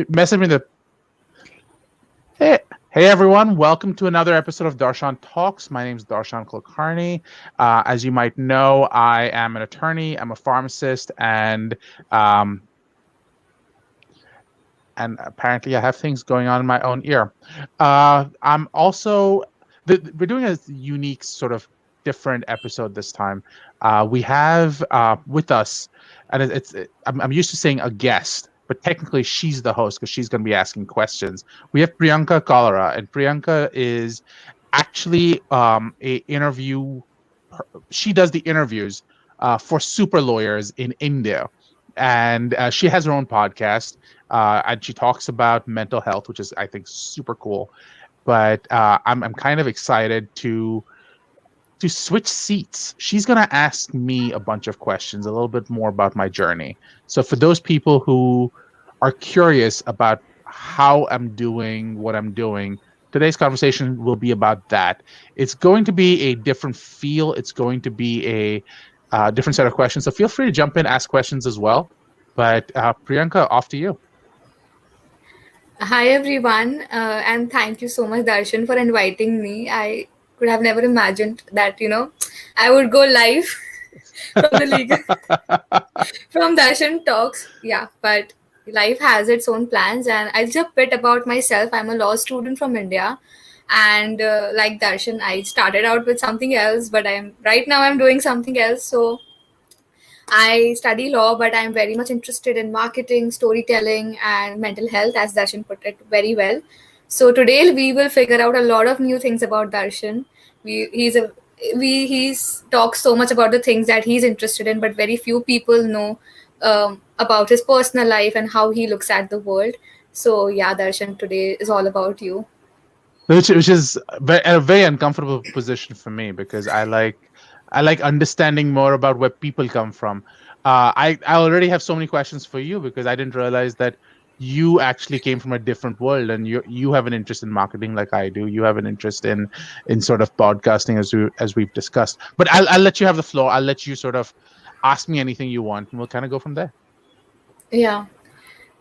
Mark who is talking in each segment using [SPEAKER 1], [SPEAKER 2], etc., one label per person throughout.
[SPEAKER 1] Message me the hey everyone, welcome to another episode of Darshan Talks. My name is Darshan Kulkarni. As you might know, I am an attorney. I'm a pharmacist, um, and apparently I have things going on in my own ear. I'm also we're doing a unique sort of different episode this time. We have with us, and I'm used to saying a guest, but technically she's the host because she's going to be asking questions. We have Priyanka Kalra, and Priyanka is actually a interview. She does the interviews for super lawyers in India, and she has her own podcast, and she talks about mental health, which is I think super cool. But I'm kind of excited to switch seats. She's going to ask me a bunch of questions, a little bit more about my journey. So for those people who are curious about how I'm doing what I'm doing, today's conversation will be about that. It's going to be a different feel. It's going to be a different set of questions. So feel free to jump in, ask questions as well. But Priyanka, off to you.
[SPEAKER 2] Hi everyone, and thank you so much, Darshan, for inviting me. I could have never imagined that I would go live from the legal from Darshan Talks. Yeah, but life has its own plans, and I'll just a bit about myself. I'm a law student from India, and like Darshan, I started out with something else, but I'm doing something else. So I study law, but I'm very much interested in marketing, storytelling, and mental health, as Darshan put it very well. So today we will figure out a lot of new things about Darshan. He's talks so much about the things that he's interested in, but very few people know about his personal life and how he looks at the world. So yeah, Darshan, today is all about you.
[SPEAKER 1] Which is a very uncomfortable position for me because I like understanding more about where people come from. I already have so many questions for you because I didn't realize that you actually came from a different world, and you have an interest in marketing like I do. You have an interest in sort of podcasting as we've discussed. But I'll let you have the floor. I'll let you sort of ask me anything you want, and we'll kind of go from there.
[SPEAKER 2] Yeah.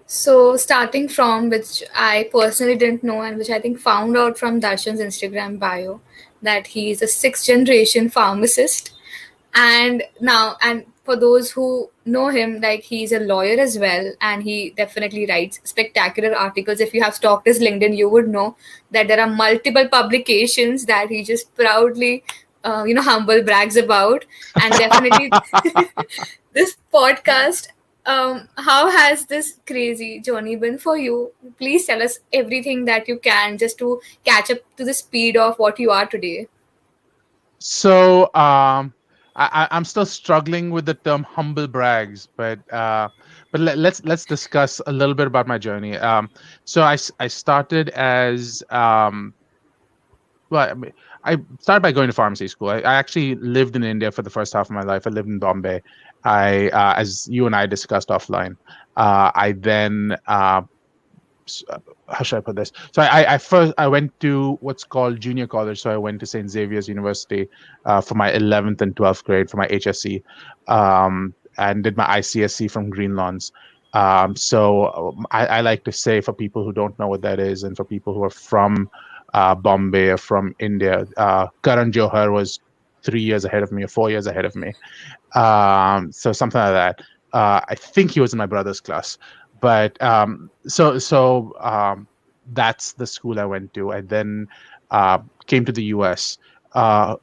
[SPEAKER 2] So starting from which I personally didn't know and which I think found out from Darshan's Instagram bio that he is a sixth generation pharmacist. And for those who know him, like he's a lawyer as well, and he definitely writes spectacular articles. If you have stalked his LinkedIn, you would know that there are multiple publications that he just proudly humble brags about. And definitely this podcast, how has this crazy journey been for you? Please tell us everything that you can just to catch up to the speed of what you are today.
[SPEAKER 1] So I'm still struggling with the term humble brags, but let's discuss a little bit about my journey. So I started as well. I started by going to pharmacy school. I actually lived in India for the first half of my life. I lived in Bombay. As you and I discussed offline, I then how should I put this? So I went to what's called junior college. So I went to St. Xavier's University for my 11th and 12th grade for my HSC, and did my ICSC from Greene. I like to say, for people who don't know what that is, and for people who are from Bombay or from India, Karan Johar was 3 years ahead of me or 4 years ahead of me. So something like that. I think he was in my brother's class, but that's the school I went to. I then came to the US. Another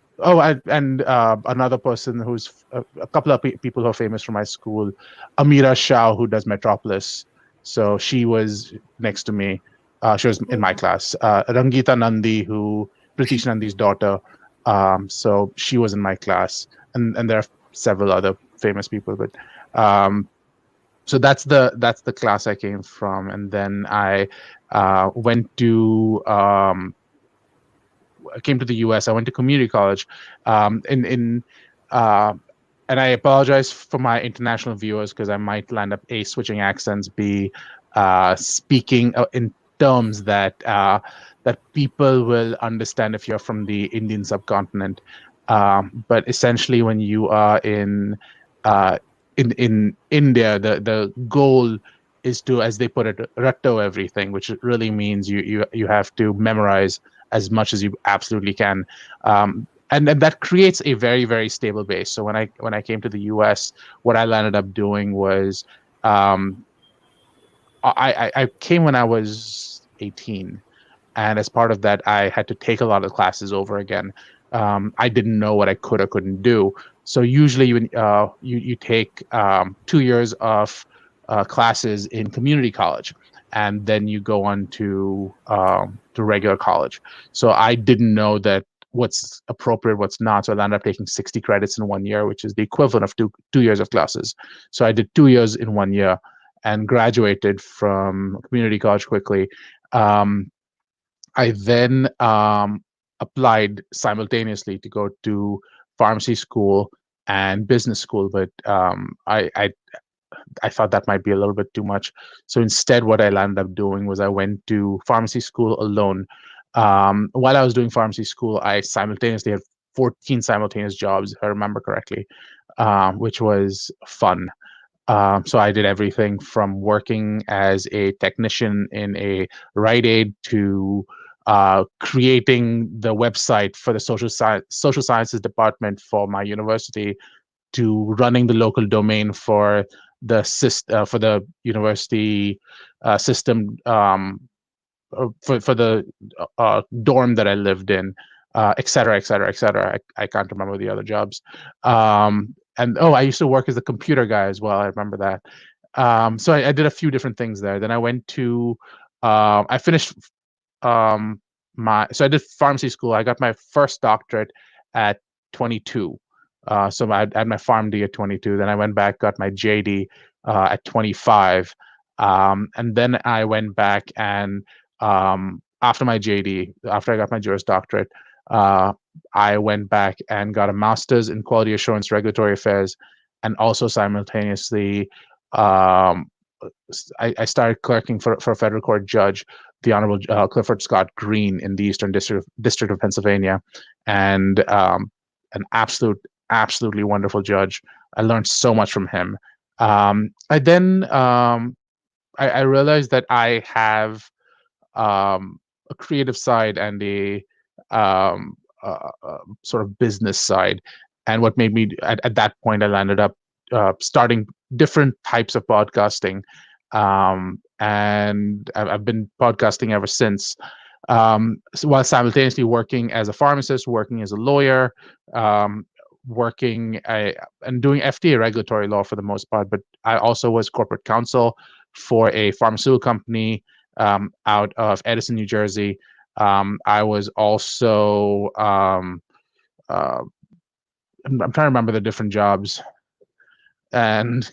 [SPEAKER 1] person a couple of people who are famous from my school, Amira Shah, who does Metropolis. So she was next to me. She was in my class. Rangita Nandi, who Pritish Nandi's daughter. So she was in my class, and there are several other famous people, but so that's the class I came from, and then I came to the US. I went to community college, in and I apologize for my international viewers because I might land up A, switching accents, B, speaking in terms that people will understand if you're from the Indian subcontinent. But essentially, when you are in India, the goal is to, as they put it, ratto everything, which really means you have to memorize as much as you absolutely can. And that creates a very, very stable base. So when I came to the US, what I ended up doing was, um, I came when I was 18, and as part of that, I had to take a lot of classes over again. I didn't know what I could or couldn't do. So usually you take 2 years of classes in community college, and then you go on to regular college. So I didn't know that what's appropriate, what's not. So I ended up taking 60 credits in 1 year, which is the equivalent of two years of classes. So I did 2 years in 1 year and graduated from community college quickly. Um, I then applied simultaneously to go to pharmacy school and business school, but I thought that might be a little bit too much. So instead, what I ended up doing was I went to pharmacy school alone. While I was doing pharmacy school, I simultaneously had 14 simultaneous jobs, if I remember correctly, which was fun. So I did everything from working as a technician in a Rite Aid to creating the website for the social sciences department for my university, to running the local domain for for the university system, for the dorm that I lived in, et cetera, et cetera, et cetera. I can't remember the other jobs. And oh, I used to work as a computer guy as well. I remember that. So I did a few different things there. Then I went to, I finished so I did pharmacy school. I got my first doctorate at 22. So I had my PharmD at 22. Then I went back, got my JD at 25. And then I went back and after my JD, after I got my Juris Doctorate, I went back and got a master's in quality assurance regulatory affairs, and also simultaneously, I started clerking for a federal court judge, the Honorable Clifford Scott Greene in the Eastern District of Pennsylvania, and an absolutely wonderful judge. I learned so much from him. I then I realized that I have a creative side and a sort of business side. And what made me, at that point, I landed up starting different types of podcasting. And I've been podcasting ever since. So while simultaneously working as a pharmacist, working as a lawyer, um, and doing FDA regulatory law for the most part, but I also was corporate counsel for a pharmaceutical company out of Edison, New Jersey. I was also uh, I'm trying to remember the different jobs, and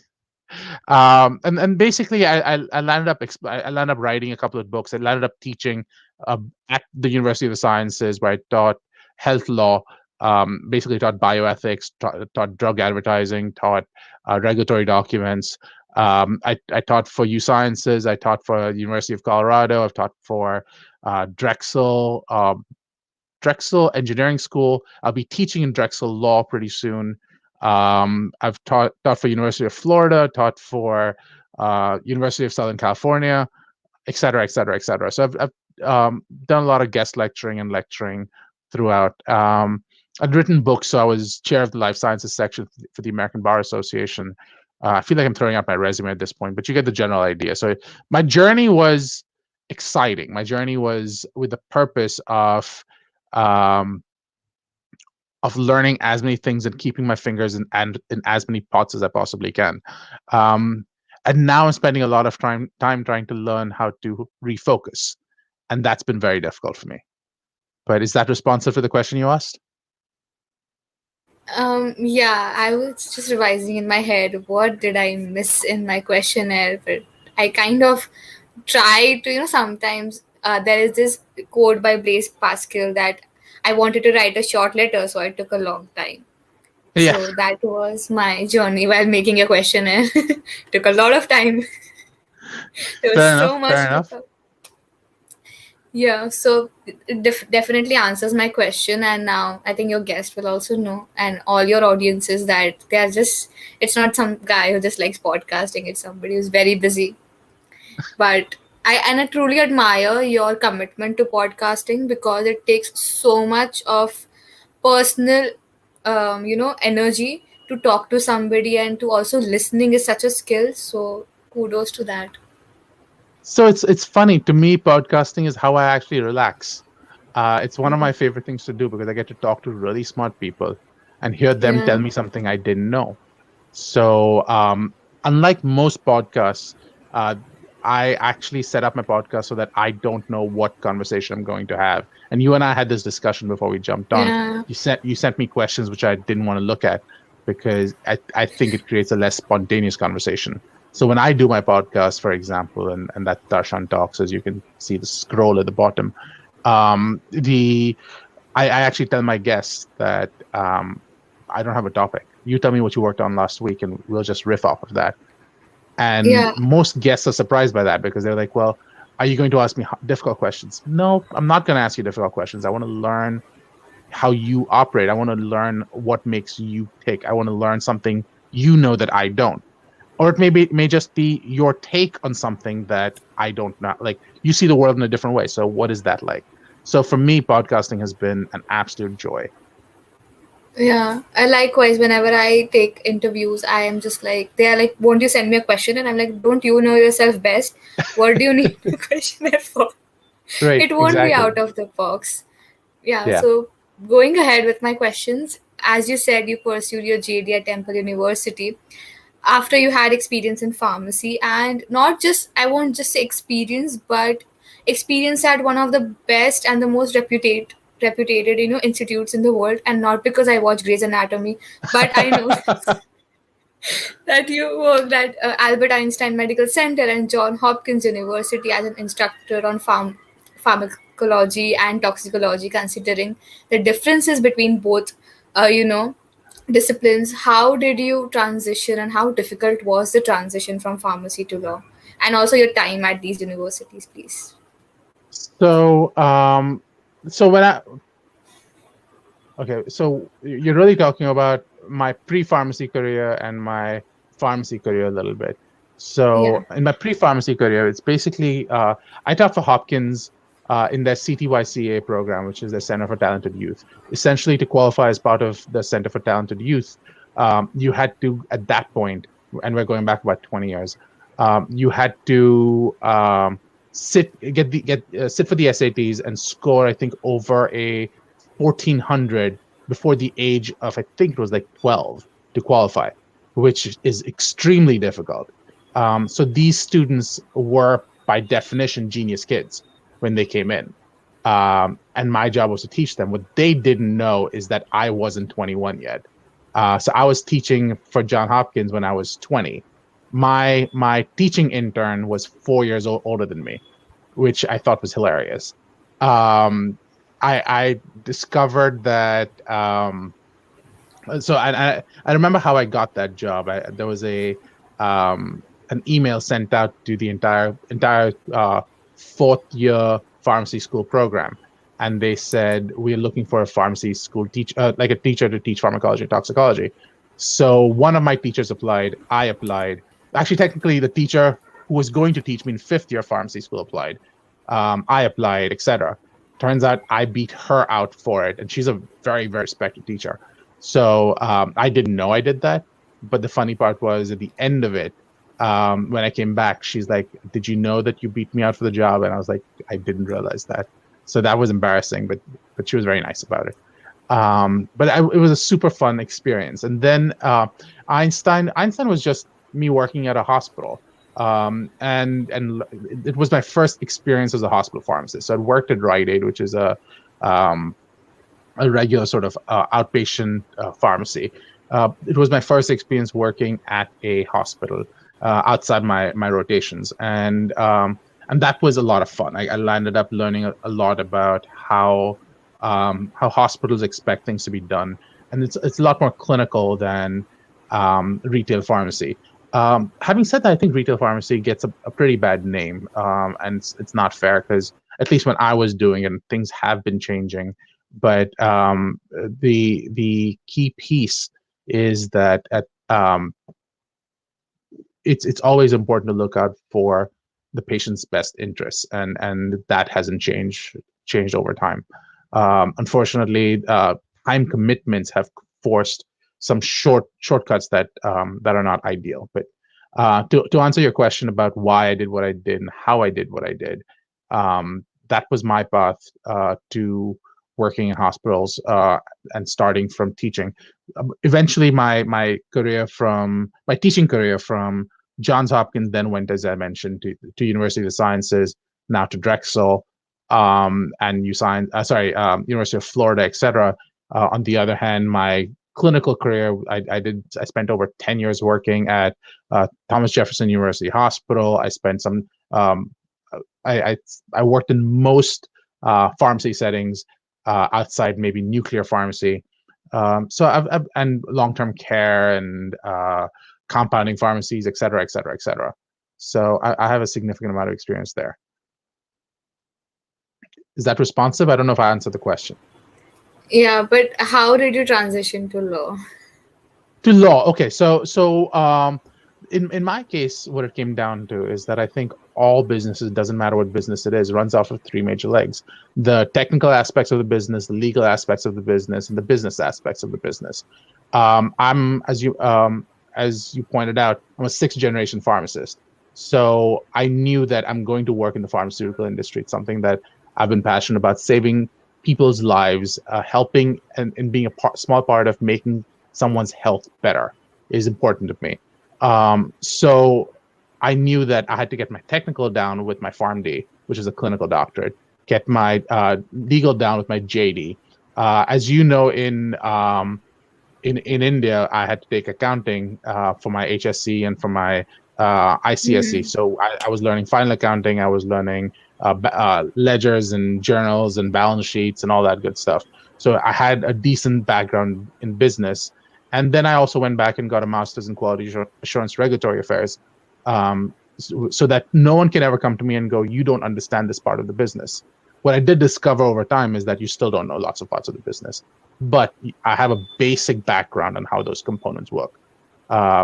[SPEAKER 1] basically I landed up I landed up writing a couple of books. I landed up teaching at the University of the Sciences, where I taught health law, basically taught bioethics, taught drug advertising, taught regulatory documents. I taught for U Sciences. I taught for the University of Colorado. I've taught for Drexel, Drexel Engineering School. I'll be teaching in Drexel Law pretty soon. I've taught for University of Florida, taught for University of Southern California, et cetera, et cetera, et cetera. So I've done a lot of guest lecturing and lecturing throughout. I'd written books, so I was chair of the life sciences section for the American Bar Association. I feel like I'm throwing out my resume at this point, but you get the general idea. So my journey was exciting. My journey was with the purpose um, of learning as many things and keeping my fingers in as many pots as I possibly can. Um, and now I'm spending a lot of time trying to learn how to refocus, and that's been very difficult for me. But is that responsive to the question you asked?
[SPEAKER 2] Yeah, I was just revising in my head what did I miss in my questionnaire, but I kind of try to, sometimes there is this quote by Blaise Pascal that I wanted to write a short letter, so it took a long time.
[SPEAKER 1] Yeah,
[SPEAKER 2] So that was my journey while making a questionnaire. Took a lot of time. There was
[SPEAKER 1] fair enough.
[SPEAKER 2] so much
[SPEAKER 1] Fair
[SPEAKER 2] to
[SPEAKER 1] enough.
[SPEAKER 2] cover. Yeah, so it definitely answers my question, and now I think your guest will also know, and all your audiences, that they are just, it's not some guy who just likes podcasting, it's somebody who's very busy. But I truly admire your commitment to podcasting because it takes so much of personal, energy to talk to somebody, and to also listening is such a skill. So kudos to that.
[SPEAKER 1] So it's funny to me. Podcasting is how I actually relax. It's one of my favorite things to do because I get to talk to really smart people and hear them tell
[SPEAKER 2] Yeah,
[SPEAKER 1] me something I didn't know. So, unlike most podcasts, uh, I actually set up my podcast so that I don't know what conversation I'm going to have. And you and I had this discussion before we jumped on.
[SPEAKER 2] yeah,
[SPEAKER 1] You sent me questions which I didn't want to look at because I think it creates a less spontaneous conversation. So when I do my podcast, for example, and that Darshan Talks, as you can see the scroll at the bottom, the I actually tell my guests that I don't have a topic. You tell me what you worked on last week, and we'll just riff off of that. And
[SPEAKER 2] yeah,
[SPEAKER 1] most guests are surprised by that because they're like, "Well, are you going to ask me difficult questions?" No, I'm not going to ask you difficult questions. I want to learn how you operate. I want to learn what makes you tick. I want to learn something you know that I don't. Or it may just be your take on something that I don't know. Like you see the world in a different way. So what is that like? So for me, podcasting has been an absolute joy.
[SPEAKER 2] yeah. I likewise, whenever I take interviews, I am just like, they are like, won't you send me a question? And I'm like, don't you know yourself best? What do you need a questionnaire for?
[SPEAKER 1] Right,
[SPEAKER 2] It won't be
[SPEAKER 1] exactly.
[SPEAKER 2] out of the box. Yeah,
[SPEAKER 1] Yeah.
[SPEAKER 2] so going ahead with my questions, as you said, you pursued your JD at Temple University after you had experience in pharmacy, and not just, I won't just say experience, but experience at one of the best and the most reputed institutes in the world. And not because I watch Grey's Anatomy, but I know that you worked at Albert Einstein Medical Center and John Hopkins University as an instructor on pharmacology and toxicology. Considering the differences between both, disciplines, how did you transition, and how difficult was the transition from pharmacy to law? And also your time at these universities, please.
[SPEAKER 1] So, so when I okay, so you're really talking about my pre-pharmacy career and my pharmacy career a little bit.
[SPEAKER 2] Yeah.
[SPEAKER 1] So in my pre-pharmacy career, it's basically I taught for Hopkins in their CTYCA program, which is the Center for Talented Youth. Essentially, to qualify as part of the Center for Talented Youth, you had to at that point, and we're going back about 20 years, you had to sit for the SATs and score, I think, over a 1400 before the age of, I think it was like 12 to qualify, which is extremely difficult. So these students were by definition genius kids when they came in. And my job was to teach them. What they didn't know is that I wasn't 21 yet. So I was teaching for John Hopkins when I was 20. My teaching intern was 4 years older than me, which I thought was hilarious. Um, I discovered that so I remember how I got that job. There was a an email sent out to the entire fourth year pharmacy school program, and they said we're looking for a pharmacy school like a teacher to teach pharmacology and toxicology. So one of my teachers applied. I applied. Actually, technically, the teacher who was going to teach me in fifth year pharmacy school applied. I applied, etc. Turns out I beat her out for it, and she's a very, very respected teacher. So I didn't know I did that. But the funny part was at the end of it, when I came back, she's like, "Did you know that you beat me out for the job?" And I was like, "I didn't realize that." So that was embarrassing, but she was very nice about it. It was a super fun experience. And then Einstein was just me working at a hospital. And it was my first experience as a hospital pharmacist. So I'd worked at Rite Aid, which is um, a regular sort of outpatient pharmacy. It was my first experience working at a hospital outside my rotations, and that was a lot of fun. I landed up learning a lot about how hospitals expect things to be done, and it's a lot more clinical than retail pharmacy. Having said that, I think retail pharmacy gets a pretty bad name, and it's not fair because at least when I was doing it, things have been changing. But the key piece is that it's always important to look out for the patient's best interests, and that hasn't changed over time. Unfortunately, time commitments have forced some shortcuts that are not ideal. But to answer your question about why I did what I did and how I did what I did, that was my path to working in hospitals and starting from teaching. Eventually, my teaching career from Johns Hopkins then went, as I mentioned, to University of the Sciences, now to Drexel, and University of Florida, etc. On the other hand, my clinical career, I spent over 10 years working at Thomas Jefferson University Hospital. I spent some I worked in most pharmacy settings outside maybe nuclear pharmacy. So I've and long-term care and compounding pharmacies, et cetera, et cetera, et cetera. So I have a significant amount of experience there. Is that responsive? I don't know if I answered the question.
[SPEAKER 2] Yeah, but how did you transition to law?
[SPEAKER 1] To law, okay. So in my case, what it came down to is that I think all businesses, doesn't matter what business it is, runs off of three major legs: the technical aspects of the business, the legal aspects of the business, and the business aspects of the business. I'm as you pointed out, I'm a sixth generation pharmacist. So I knew that I'm going to work in the pharmaceutical industry. It's something that I've been passionate about: saving people's lives, helping and being a small part of making someone's health better is important to me. So I knew that I had to get my technical down with my PharmD, which is a clinical doctorate, get my legal down with my JD. As you know, in India, I had to take accounting for my HSC and for my ICSC. So I was learning final accounting. I was learning ledgers and journals and balance sheets and all that good stuff. So I had a decent background in business. And then I also went back and got a master's in quality assurance regulatory affairs, so that no one can ever come to me and go, you don't understand this part of the business. What I did discover over time is that you still don't know lots of parts of the business, but I have a basic background on how those components work,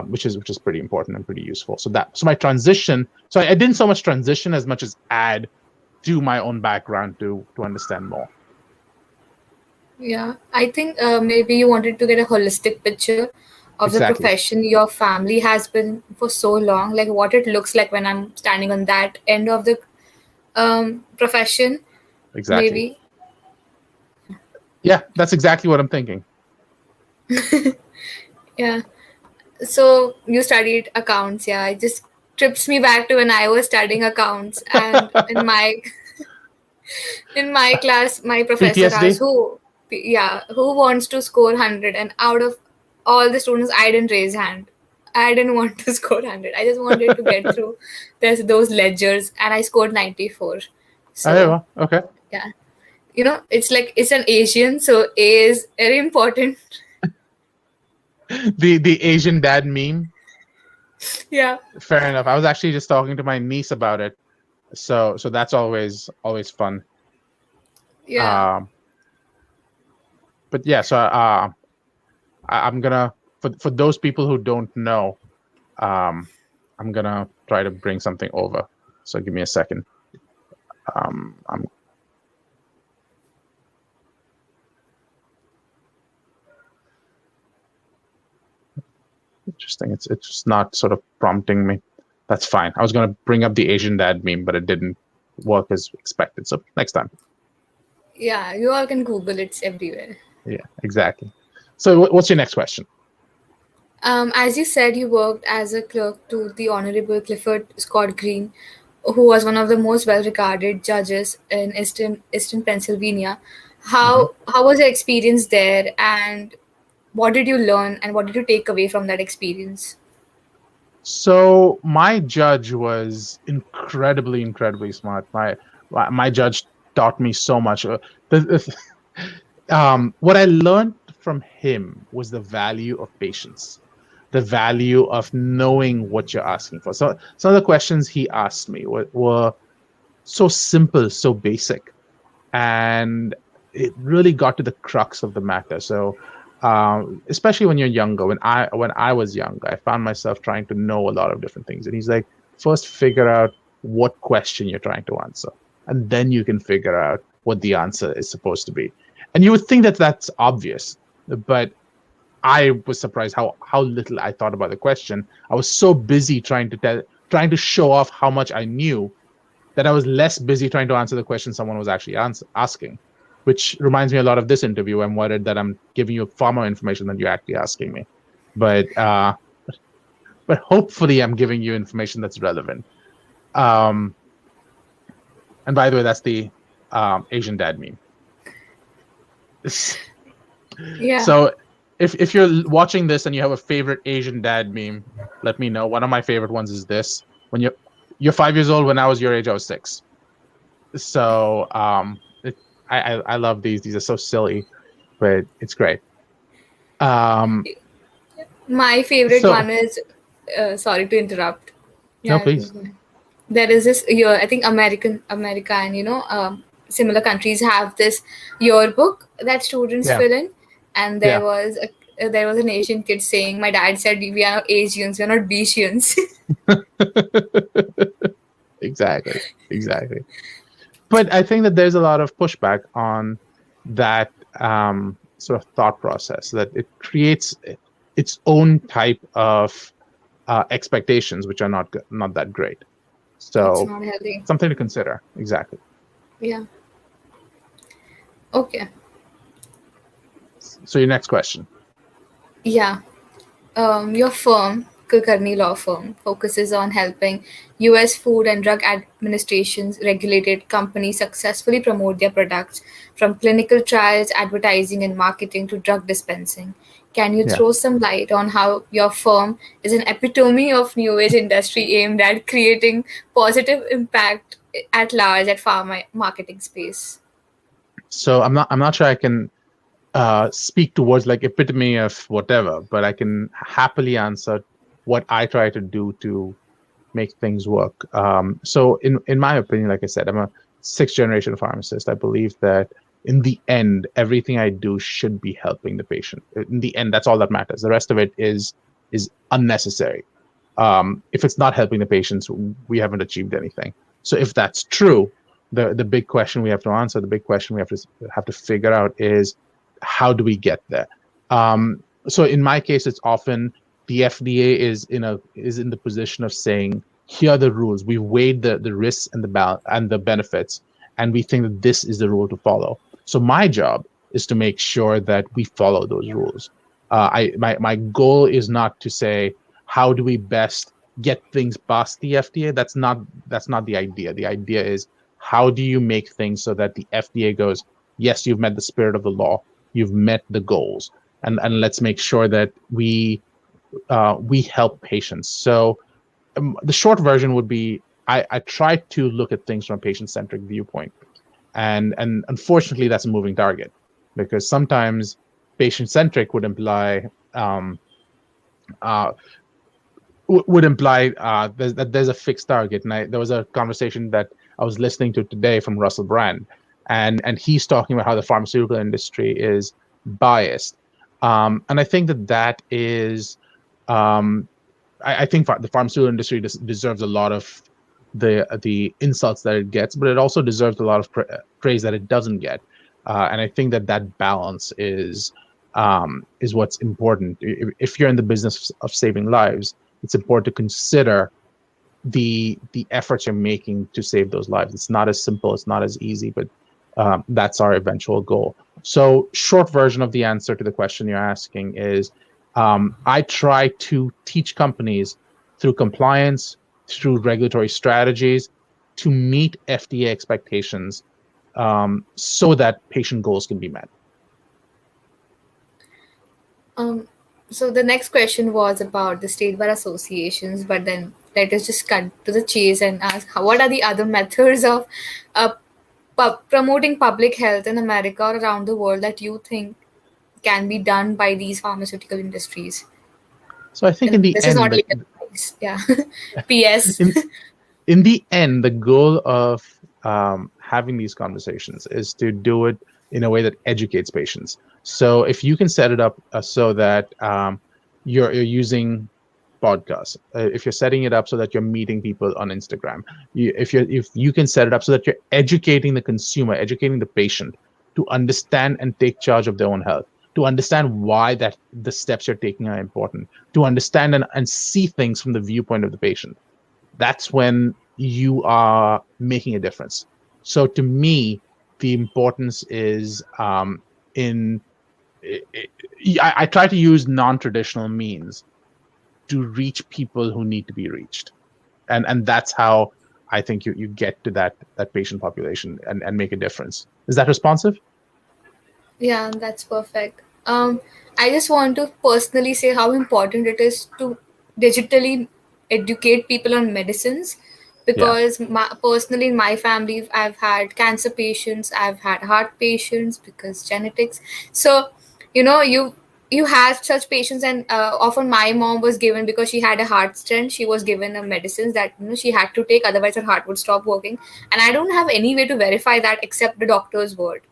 [SPEAKER 1] which is pretty important and pretty useful. So my transition. So I didn't so much transition as much as add to my own background to understand more.
[SPEAKER 2] Yeah, I think maybe you wanted to get a holistic picture of the
[SPEAKER 1] Exactly.
[SPEAKER 2] profession your family has been for so long, like what it looks like when I'm standing on that end of the profession,
[SPEAKER 1] Exactly.
[SPEAKER 2] maybe.
[SPEAKER 1] Yeah, that's exactly what I'm thinking.
[SPEAKER 2] Yeah. So you studied accounts, yeah. It just trips me back to when I was studying accounts, and in my class, my professor asked
[SPEAKER 1] PTSD.
[SPEAKER 2] who wants to score 100, and out of all the students, I didn't raise hand. I didn't want to score 100. I just wanted to get through those ledgers, and I scored 94.
[SPEAKER 1] Oh,
[SPEAKER 2] So
[SPEAKER 1] okay.
[SPEAKER 2] yeah, it's like it's an Asian, so A is very important.
[SPEAKER 1] The Asian dad meme.
[SPEAKER 2] Yeah.
[SPEAKER 1] Fair enough. I was actually just talking to my niece about it, so that's always fun.
[SPEAKER 2] Yeah.
[SPEAKER 1] But yeah, so I'm gonna, for those people who don't know, I'm gonna try to bring something over. So give me a second. I'm interesting. It's just not sort of prompting me. That's fine. I was gonna bring up the Asian dad meme, but it didn't work as expected. So next time.
[SPEAKER 2] Yeah, you all can Google it, it's everywhere.
[SPEAKER 1] Yeah, exactly. So what's your next question?
[SPEAKER 2] As you said, you worked as a clerk to the Honorable Clifford Scott Greene, who was one of the most well-regarded judges in Eastern Pennsylvania.
[SPEAKER 1] Mhm.
[SPEAKER 2] How was your experience there, and what did you learn, and what did you take away from that experience?
[SPEAKER 1] So my judge was incredibly smart. My judge taught me so much. What I learned from him was the value of patience, the value of knowing what you're asking for. So some of the questions he asked me were so simple, so basic, and it really got to the crux of the matter. So especially when you're younger, when I was young, I found myself trying to know a lot of different things, and he's like, first figure out what question you're trying to answer. And then you can figure out what the answer is supposed to be. And you would think that that's obvious, but I was surprised how little I thought about the question. I was so busy trying to show off how much I knew that I was less busy trying to answer the question someone was actually asking, which reminds me a lot of this interview. I'm worried that I'm giving you far more information than you're actually asking me, but hopefully I'm giving you information that's relevant. And by the way, that's the Asian dad meme.
[SPEAKER 2] Yeah.
[SPEAKER 1] So if you're watching this and you have a favorite Asian dad meme, let me know. One of my favorite ones is this: when you're 5 years old. When I was your age, I was 6. So I love these. These are so silly, but it's great.
[SPEAKER 2] My favorite
[SPEAKER 1] So
[SPEAKER 2] one is, sorry to interrupt.
[SPEAKER 1] no,
[SPEAKER 2] Yeah,
[SPEAKER 1] please.
[SPEAKER 2] there is this year. I think America, and similar countries have this yearbook that students
[SPEAKER 1] Yeah,
[SPEAKER 2] fill in, and
[SPEAKER 1] yeah.
[SPEAKER 2] there was an Asian kid saying, "My dad said we are not Asians, we are not Besians."
[SPEAKER 1] Exactly, exactly. But I think that there's a lot of pushback on that sort of thought process, that it creates its own type of expectations, which are not that great.
[SPEAKER 2] It's
[SPEAKER 1] So
[SPEAKER 2] not healthy.
[SPEAKER 1] something to consider. Exactly.
[SPEAKER 2] Yeah. Okay.
[SPEAKER 1] So your next question.
[SPEAKER 2] Yeah. Your firm, Kulkarni Law Firm, focuses on helping U.S. Food and Drug Administration's regulated companies successfully promote their products, from clinical trials, advertising, and marketing to drug dispensing. Can you
[SPEAKER 1] Yeah.
[SPEAKER 2] throw some light on how your firm is an epitome of new age industry aimed at creating positive impact at large at pharma marketing space?
[SPEAKER 1] So I'm not sure I can speak towards like epitome of whatever, but I can happily answer what I try to do to make things work. So in my opinion, like I said, I'm a 6th-generation pharmacist. I believe that in the end, everything I do should be helping the patient. In the end, that's all that matters. The rest of it is unnecessary. If it's not helping the patients, we haven't achieved anything. So if that's true, the big question we have to answer, the big question we have to figure out is, how do we get there? So in my case, it's often the FDA is in the position of saying, here are the rules. We've weighed the risks and the benefits, and we think that this is the rule to follow. So my job is to make sure that we follow those rules. My goal is not to say, how do we best get things past the FDA? That's not the idea. The idea is, how do you make things so that the FDA goes, yes, you've met the spirit of the law, you've met the goals, and let's make sure that we help patients. So the short version would be, I try to look at things from a patient-centric viewpoint, and unfortunately that's a moving target, because sometimes patient-centric would imply uh, that there's a fixed target. And there was a conversation that I was listening to today from Russell Brand, and he's talking about how the pharmaceutical industry is biased, and I think that is, I think the pharmaceutical industry deserves a lot of the insults that it gets, but it also deserves a lot of praise that it doesn't get, and I think that balance is what's important. If you're in the business of saving lives, it's important to consider the efforts you're making to save those lives. It's not as simple, it's not as easy, but that's our eventual goal. So short version of the answer to the question you're asking is, I try to teach companies through compliance, through regulatory strategies, to meet FDA expectations, so that patient goals can be met.
[SPEAKER 2] Um, so the next question was about the state bar associations, but then let us just cut to the chase and ask, what are the other methods of uh, promoting public health in America or around the world that you think can be done by these pharmaceutical industries?
[SPEAKER 1] So I think in
[SPEAKER 2] And
[SPEAKER 1] the
[SPEAKER 2] this is
[SPEAKER 1] end,
[SPEAKER 2] not legal advice. Yeah. P.S.
[SPEAKER 1] in in the end, the goal of having these conversations is to do it in a way that educates patients. So if you can set it up so that you're using podcast, if you're setting it up so that you're meeting people on Instagram, if you can set it up so that you're educating the consumer, educating the patient to understand and take charge of their own health, to understand why that the steps you're taking are important, to understand and see things from the viewpoint of the patient, that's when you are making a difference. So to me, the importance is in I try to use non-traditional means to reach people who need to be reached, and that's how I think you get to that patient population and make a difference. Is that responsive?
[SPEAKER 2] Yeah, that's perfect. I just want to personally say how important it is to digitally educate people on medicines,
[SPEAKER 1] Yeah,
[SPEAKER 2] because personally in my family I've had cancer patients, I've had heart patients because genetics. So you have such patients, and often my mom was given, because she had a heart stent, she was given a medicines that she had to take, otherwise her heart would stop working. And I don't have any way to verify that except the doctor's word.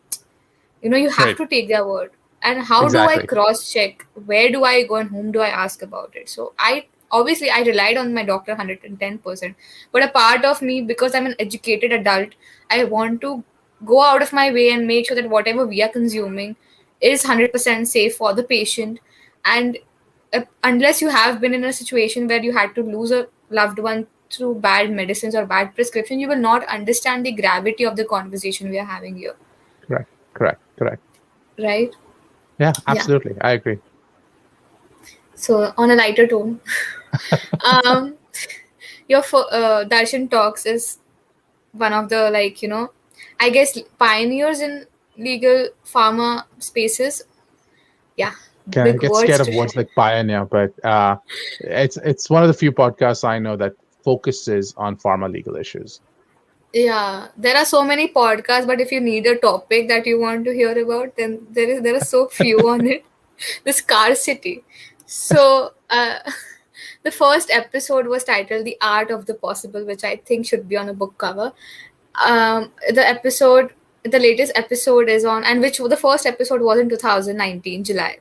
[SPEAKER 2] You have
[SPEAKER 1] right.
[SPEAKER 2] to take their word. And how do I
[SPEAKER 1] Exactly.
[SPEAKER 2] cross check? Where do I go and whom do I ask about it? So I relied on my doctor 110%. But a part of me, because I'm an educated adult, I want to go out of my way and make sure that whatever we are consuming is 100% safe for the patient. And unless you have been in a situation where you had to lose a loved one through bad medicines or bad prescription, you will not understand the gravity of the conversation we are having here,
[SPEAKER 1] Correct. Correct. Correct.
[SPEAKER 2] right?
[SPEAKER 1] Yeah,
[SPEAKER 2] Yeah.
[SPEAKER 1] absolutely. I agree.
[SPEAKER 2] So on a lighter tone, um, Darshan Talks is one of the, I guess, pioneers in legal pharma spaces. Yeah,
[SPEAKER 1] Can
[SPEAKER 2] big
[SPEAKER 1] get scared
[SPEAKER 2] words
[SPEAKER 1] of
[SPEAKER 2] to
[SPEAKER 1] words
[SPEAKER 2] share.
[SPEAKER 1] like pioneer, but it's one of the few podcasts I know that focuses on pharma legal issues.
[SPEAKER 2] Yeah, there are so many podcasts, but if you need a topic that you want to hear about, then there are so few on it. The scarcity. So the first episode was titled "The Art of the Possible," which I think should be on a book cover. The latest episode is on, and which the first episode was in 2019 July,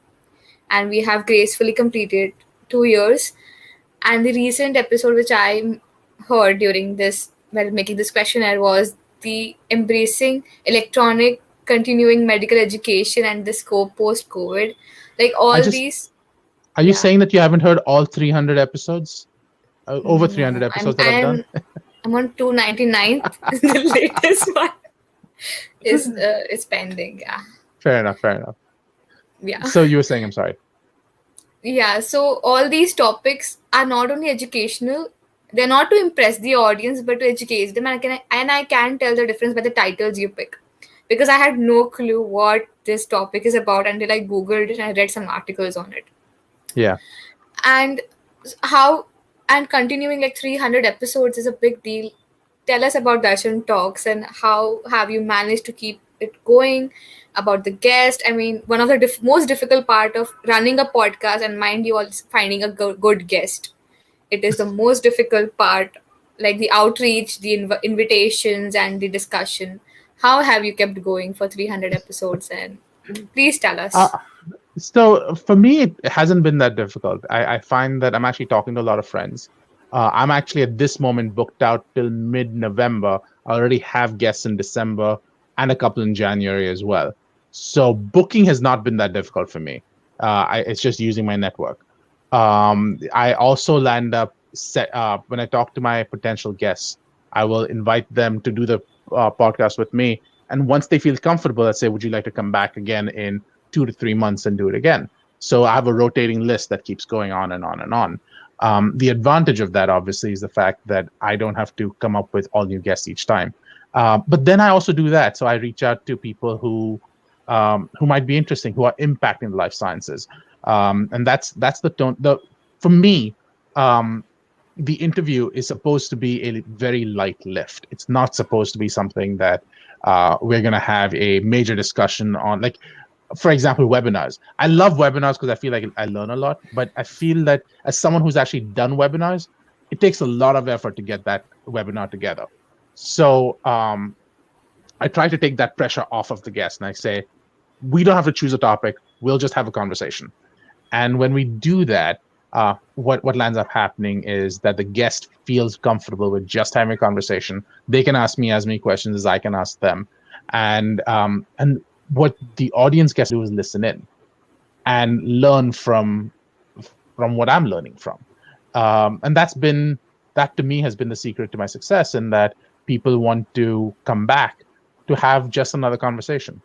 [SPEAKER 2] and we have gracefully completed 2 years. And the recent episode which I heard during this, while making this questionnaire, was the embracing electronic continuing medical education and the scope post COVID. Like
[SPEAKER 1] I
[SPEAKER 2] all
[SPEAKER 1] just
[SPEAKER 2] these,
[SPEAKER 1] Are you
[SPEAKER 2] yeah.
[SPEAKER 1] saying that you haven't heard all 300 episods? Over 300
[SPEAKER 2] No, I'm
[SPEAKER 1] episodes that I've done?
[SPEAKER 2] I'm I'm on 299th. The latest one is pending. Yeah,
[SPEAKER 1] Fair enough. Fair enough.
[SPEAKER 2] yeah.
[SPEAKER 1] So you were saying, I'm sorry.
[SPEAKER 2] Yeah, so all these topics are not only educational, they're not to impress the audience, but to educate them. And I can tell the difference by the titles you pick, because I had no clue what this topic is about until I googled it and I read some articles on it.
[SPEAKER 1] Yeah.
[SPEAKER 2] And how and continuing like 300 episodes is a big deal. Tell us about Darshan Talks, and how have you managed to keep it going, about the guest. I mean, one of the most difficult part of running a podcast, and mind you, all, finding a good guest. It is the most difficult part, like the outreach, the invitations, and the discussion. How have you kept going for 300 episodes? And please tell
[SPEAKER 1] Uh,
[SPEAKER 2] us.
[SPEAKER 1] so for me, it hasn't been that difficult. I find that I'm actually talking to a lot of friends. I'm actually at this moment booked out till mid-November. I already have guests in December and a couple in January as well. So booking has not been that difficult for me. It's just using my network. I also land up when I talk to my potential guests, I will invite them to do the podcast with me. And once they feel comfortable, let's say, would you like to come back again in 2 to 3 months and do it again? So I have a rotating list that keeps going on and on and on. The advantage of that, obviously, is the fact that I don't have to come up with all new guests each time. But then I also do that. So I reach out to people who might be interesting, who are impacting the life sciences, and that's the tone. For me, um, the interview is supposed to be a very light lift. It's not supposed to be something that we're going to have a major discussion on. Like, for example, webinars. I love webinars because I feel like I learn a lot. But I feel that as someone who's actually done webinars, it takes a lot of effort to get that webinar together. So I try to take that pressure off of the guest, and I say, we don't have to choose a topic. We'll just have a conversation. And when we do that, what lands up happening is that the guest feels comfortable with just having a conversation. They can ask me as many questions as I can ask them, and what the audience gets to do is listen in and learn from what I'm learning from. And that to me has been the secret to my success, in that people want to come back to have just another conversation.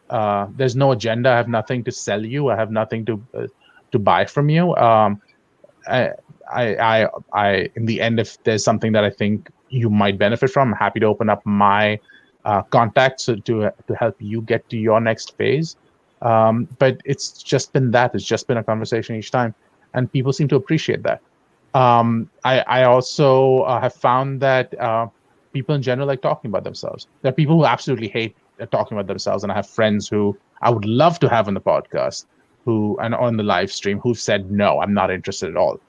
[SPEAKER 1] There's no agenda. I have nothing to sell you. I have nothing to buy from you. I, in the end, if there's something that I think you might benefit from, I'm happy to open up my contacts to help you get to your next phase. But it's just been that. It's just been a conversation each time, and people seem to appreciate that. I also have found that people in general like talking about themselves. There are people who absolutely hate talking about themselves, and I have friends who I would love to have on the podcast, who and on the live stream, who've said no, I'm not interested at all.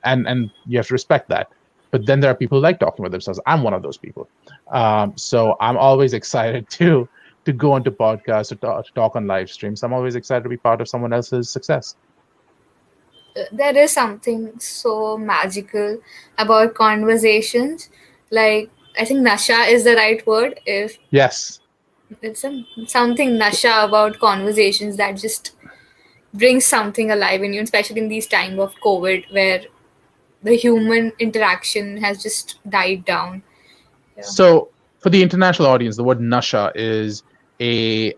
[SPEAKER 1] And you have to respect that. But then there are people who like talking about themselves. I'm one of those people. So I'm always excited to go onto podcasts, to talk on live streams. I'm always excited to be part of someone else's success.
[SPEAKER 2] There is something so magical about conversations. Like, I think Nasha is the right word. If
[SPEAKER 1] Yes.
[SPEAKER 2] it's something Nasha about conversations that just brings something alive in you, especially in these time of COVID, where the human interaction has just died down. Yeah.
[SPEAKER 1] So for the international audience, the word Nasha is a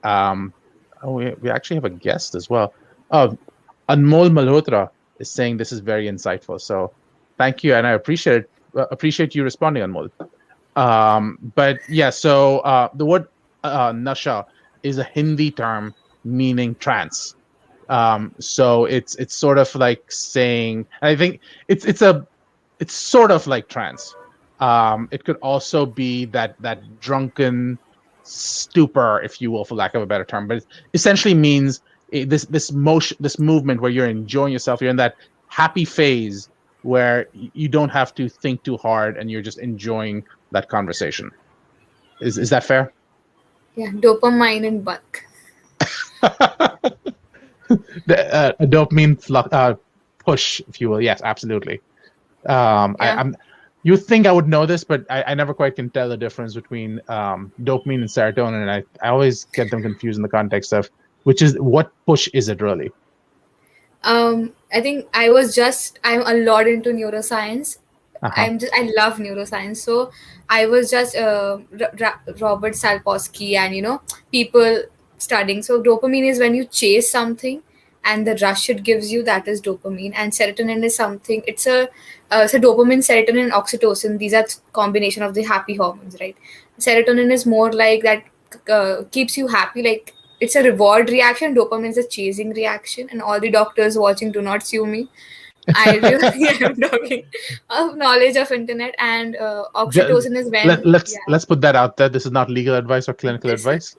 [SPEAKER 1] we actually have a guest as well. Anmol Malhotra is saying this is very insightful. So thank you, and I appreciate you responding, Anmol. But yeah, so the word Nasha is a Hindi term meaning trance. So it's sort of like saying, I think it's sort of like trance. It could also be that drunken stupor, if you will, for lack of a better term, but it essentially means this movement where you're enjoying yourself. You're in that happy phase where you don't have to think too hard, and you're just enjoying that conversation. Is that fair?
[SPEAKER 2] Yeah, dopamine and buck.
[SPEAKER 1] A dopamine push, if you will. Yes, absolutely. You think I would know this, but I never quite can tell the difference between dopamine and serotonin, and I always get them confused in the context of what push is it really?
[SPEAKER 2] I think I'm a lot into neuroscience.
[SPEAKER 1] Uh-huh.
[SPEAKER 2] I love neuroscience. So I was just Robert Salposky and people studying. So dopamine is when you chase something, and the rush it gives you, that is dopamine. And serotonin is something. It's so dopamine, serotonin, and oxytocin. These are combination of the happy hormones, right? Serotonin is more like that keeps you happy, like it's a reward reaction. Dopamine is a chasing reaction. And all the doctors watching, do not sue me. I really am talking of knowledge of internet. And oxytocin is when
[SPEAKER 1] Let's put that out there. This is not legal advice or clinical advice.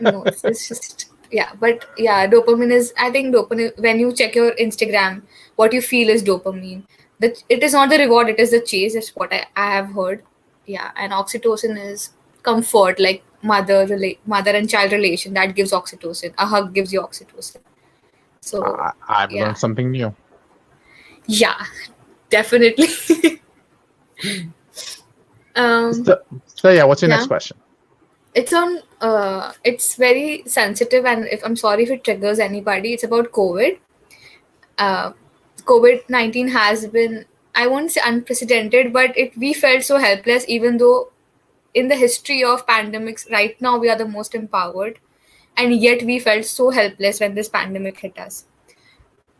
[SPEAKER 2] No, it's just but dopamine is, I think dopamine, when you check your Instagram, what you feel is dopamine. That it is not the reward, it is the chase, is what I have heard. Yeah, and oxytocin is comfort, like mother and child relation, that gives oxytocin. A hug gives you oxytocin. So
[SPEAKER 1] I've learned something new.
[SPEAKER 2] Yeah, definitely.
[SPEAKER 1] So yeah, what's your next question?
[SPEAKER 2] It's on. It's very sensitive, and if I'm sorry if it triggers anybody, it's about COVID. COVID-19 has been, I won't say unprecedented, but we felt so helpless, even though in the history of pandemics, right now we are the most empowered, and yet we felt so helpless when this pandemic hit us.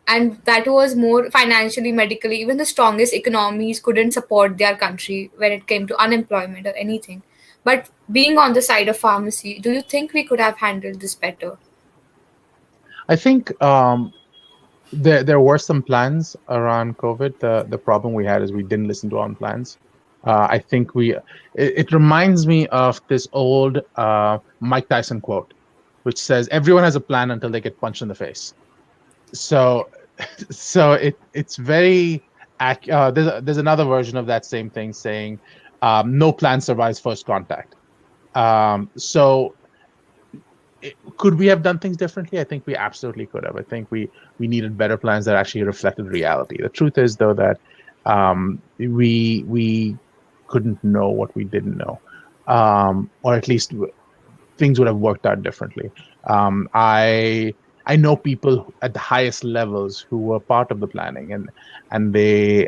[SPEAKER 2] And that was more financially, medically, even the strongest economies couldn't support their country when it came to unemployment or anything. But being on the side of pharmacy, do you think we could have handled this better?
[SPEAKER 1] I think there were some plans around COVID. The problem we had is we didn't listen to our own plans. I think it reminds me of this old Mike Tyson quote, which says, "Everyone has a plan until they get punched in the face." So it's very there's another version of that same thing saying, no plan survives first contact. So Could we have done things differently? I think we absolutely could have. I think we needed better plans that actually reflected reality. The truth is, though, that we couldn't know what we didn't know, or at least things would have worked out differently. I know people at the highest levels who were part of the planning, and they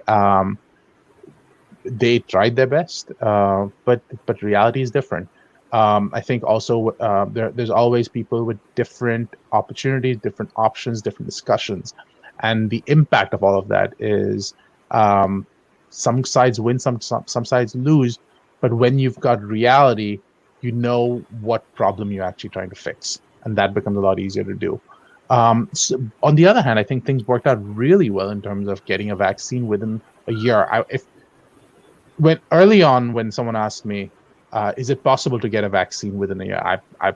[SPEAKER 1] tried their best, but reality is different. I think also there's always people with different opportunities, different options, different discussions, and the impact of all of that is some sides win, some sides lose. But when you've got reality, you know what problem you're actually trying to fix, and that becomes a lot easier to do. So on the other hand, I think things worked out really well in terms of getting a vaccine within a year. If when early on when someone asked me, is it possible to get a vaccine within a year, I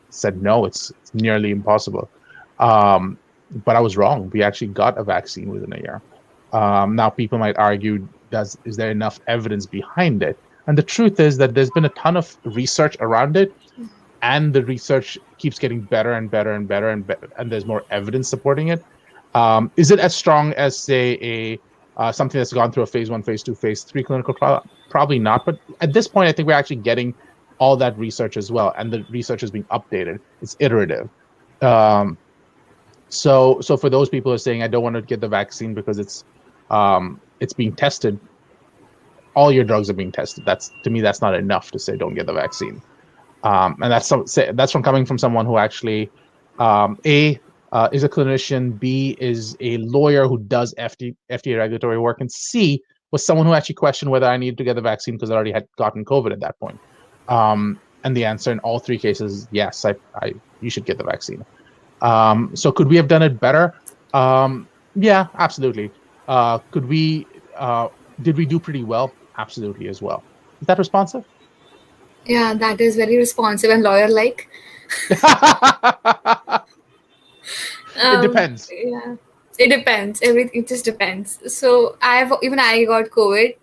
[SPEAKER 1] said no, it's nearly impossible. But I was wrong. We actually got a vaccine within a year. Now people might argue, is there enough evidence behind it? And the truth is that there's been a ton of research around it, and the research keeps getting better and better and better, and there's more evidence supporting it. Is it as strong as, say, something that's gone through a phase 1, phase 2, phase 3 clinical trial? Probably not. But at this point, I think we're actually getting all that research as well, and the research is being updated. It's iterative. So for those people who are saying, I don't want to get the vaccine because it's being tested, all your drugs are being tested. To me, that's not enough to say don't get the vaccine. And that's from coming from someone who actually is a clinician, B is a lawyer who does FDA regulatory work, and C was someone who actually questioned whether I needed to get the vaccine because I already had gotten COVID at that point. And the answer in all three cases is yes, you should get the vaccine. So could we have done it better? Yeah, absolutely. Did we do pretty well? Absolutely as well. Is that responsive?
[SPEAKER 2] Yeah, that is very responsive and lawyer-like.
[SPEAKER 1] It depends.
[SPEAKER 2] Yeah, it depends. Everything, it just depends. So I got COVID.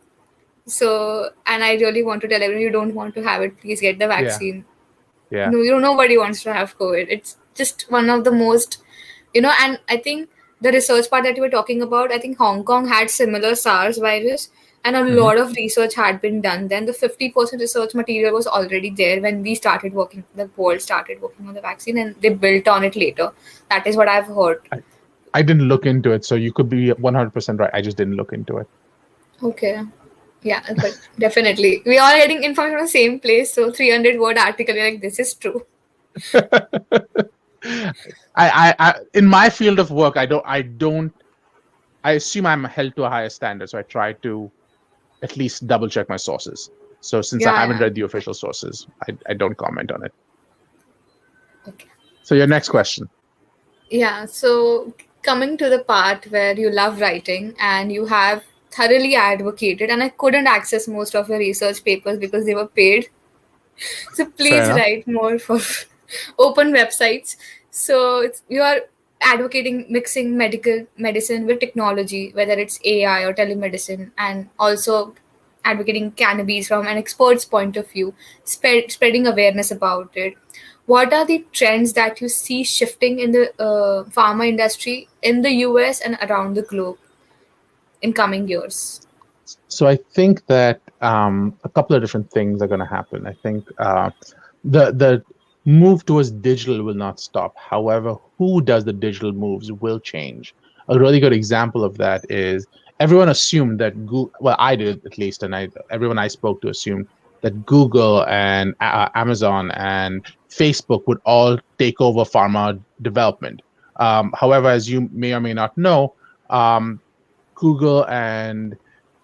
[SPEAKER 2] So, and I really want to tell everyone, you don't want to have it, please get the vaccine.
[SPEAKER 1] Yeah.
[SPEAKER 2] No, nobody wants to have COVID. It's just one of the most, and I think the research part that you were talking about, I think Hong Kong had similar SARS virus, and a lot of research had been done. Then the 50% research material was already there when the world started working on the vaccine, and they built on it later. That is what I've heard.
[SPEAKER 1] I didn't look into it, so you could be 100% right. I just didn't look into it.
[SPEAKER 2] Okay. Yeah, but definitely. We are getting information from the same place. So 300-word article, you're like, this is true.
[SPEAKER 1] I in my field of work, I assume I'm held to a higher standard, so I try to at least double check my sources. So since I haven't read the official sources, I don't comment on it.
[SPEAKER 2] Okay.
[SPEAKER 1] So your next question.
[SPEAKER 2] Yeah, so coming to the part where you love writing and you have thoroughly advocated, and I couldn't access most of your research papers because they were paid. So please write more for open websites. So you are advocating mixing medicine with technology, whether it's AI or telemedicine, and also advocating cannabis from an expert's point of view, spreading awareness about it. What are the trends that you see shifting in the pharma industry in the US and around the globe in coming years?
[SPEAKER 1] So I think that a couple of different things are going to happen. I think the move towards digital will not stop. However, who does the digital moves will change. A really good example of that is everyone assumed that Google, well, I did at least, and everyone I spoke to assumed that Google and Amazon and Facebook would all take over pharma development. However, as you may or may not know, Google and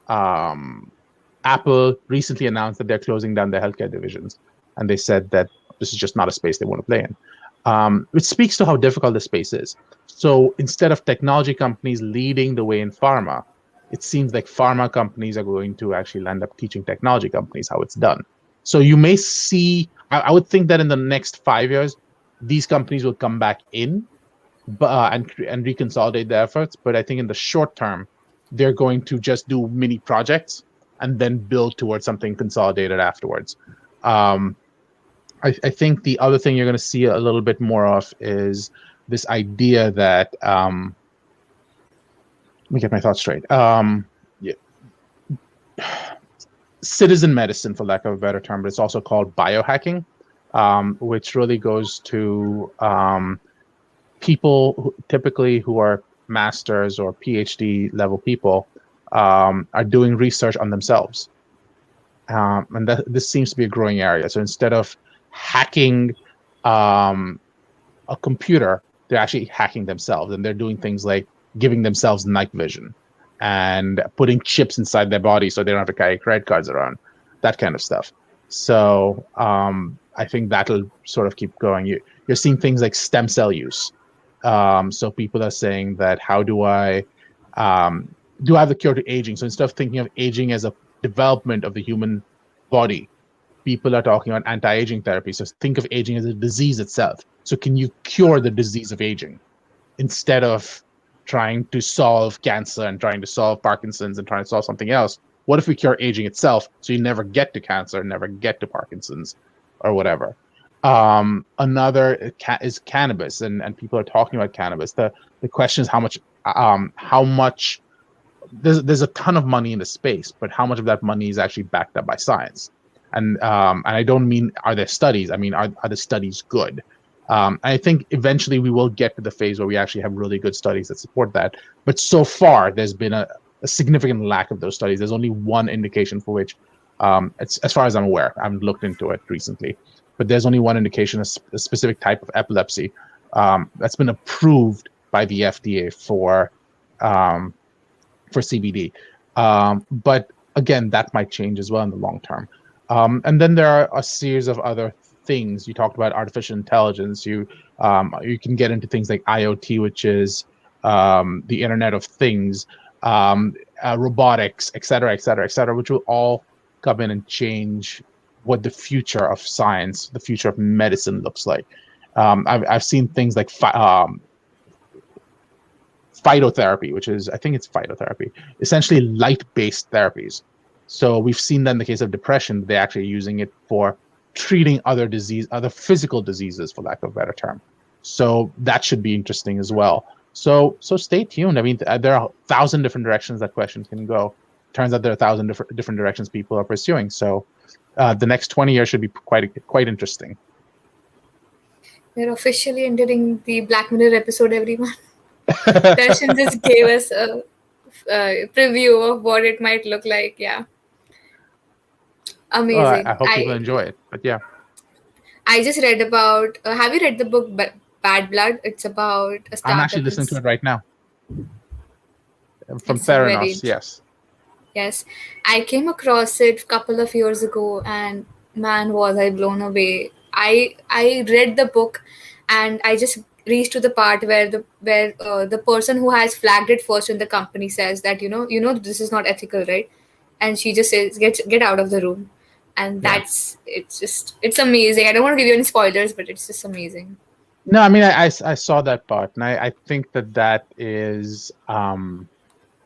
[SPEAKER 1] Apple recently announced that they're closing down their healthcare divisions, and they said that this is just not a space they want to play in, which speaks to how difficult the space is. So instead of technology companies leading the way in pharma, it seems like pharma companies are going to actually end up teaching technology companies how it's done. So you may see, I would think that in the next 5 years, these companies will come back in and reconsolidate their efforts. But I think in the short term, they're going to just do mini projects and then build towards something consolidated afterwards. I think the other thing you're going to see a little bit more of is this idea that let me get my thoughts straight. Yeah, citizen medicine, for lack of a better term, but it's also called biohacking, which really goes to people typically who are masters or PhD level people are doing research on themselves. And this seems to be a growing area. So instead of hacking um, a computer, they're actually hacking themselves, and they're doing things like giving themselves night vision and putting chips inside their body so they don't have to carry credit cards around, that kind of stuff. So I think that'll sort of keep going. You're seeing things like stem cell use. So people are saying that how do I have the cure to aging? So instead of thinking of aging as a development of the human body, people are talking about anti-aging therapy. So think of aging as a disease itself. So can you cure the disease of aging instead of trying to solve cancer and trying to solve Parkinson's and trying to solve something else? What if we cure aging itself so you never get to cancer, never get to Parkinson's or whatever? Another is cannabis, and people are talking about cannabis. The question is how much there's a ton of money in the space, but how much of that money is actually backed up by science? And I don't mean are there studies. I mean are the studies good? I think eventually we will get to the phase where we actually have really good studies that support that. But so far, there's been a significant lack of those studies. There's only one indication for which, it's, as far as I'm aware, I haven't looked into it recently, but there's only one indication, a specific type of epilepsy that's been approved by the FDA for CBD. But again, that might change as well in the long term. And then there are a series of other things. You talked about artificial intelligence. You can get into things like IoT, which is the Internet of Things, robotics, et cetera, et cetera, et cetera, which will all come in and change what the future of science, the future of medicine looks like. I've seen things like phytotherapy, which is, I think it's phytotherapy, essentially light-based therapies. So we've seen that in the case of depression, they're actually using it for treating other physical diseases, for lack of a better term. So that should be interesting as well. So stay tuned. I mean, there are 1,000 different directions that questions can go. Turns out there are 1,000 different directions people are pursuing. So the next 20 years should be quite interesting.
[SPEAKER 2] We're officially entering the Black Mirror episode, everyone. Darshan just gave us a preview of what it might look like. Yeah.
[SPEAKER 1] Well,
[SPEAKER 2] Amazing.
[SPEAKER 1] I hope people enjoy it. But yeah,
[SPEAKER 2] I just read about. Have you read the book Bad Blood? It's about a
[SPEAKER 1] I'm
[SPEAKER 2] startup.
[SPEAKER 1] actually listening to it right now from
[SPEAKER 2] It's very
[SPEAKER 1] Theranos. Yes.
[SPEAKER 2] yes. I came across it a couple of years ago, and man, was I blown away. I read the book, and I just reached to the part where the person who has flagged it first in the company says that this is not ethical, right? And she just says get out of the room, and
[SPEAKER 1] Yeah.
[SPEAKER 2] it's amazing. I don't want to give you any spoilers, but it's just amazing.
[SPEAKER 1] No, I mean, I saw that part, and I think that is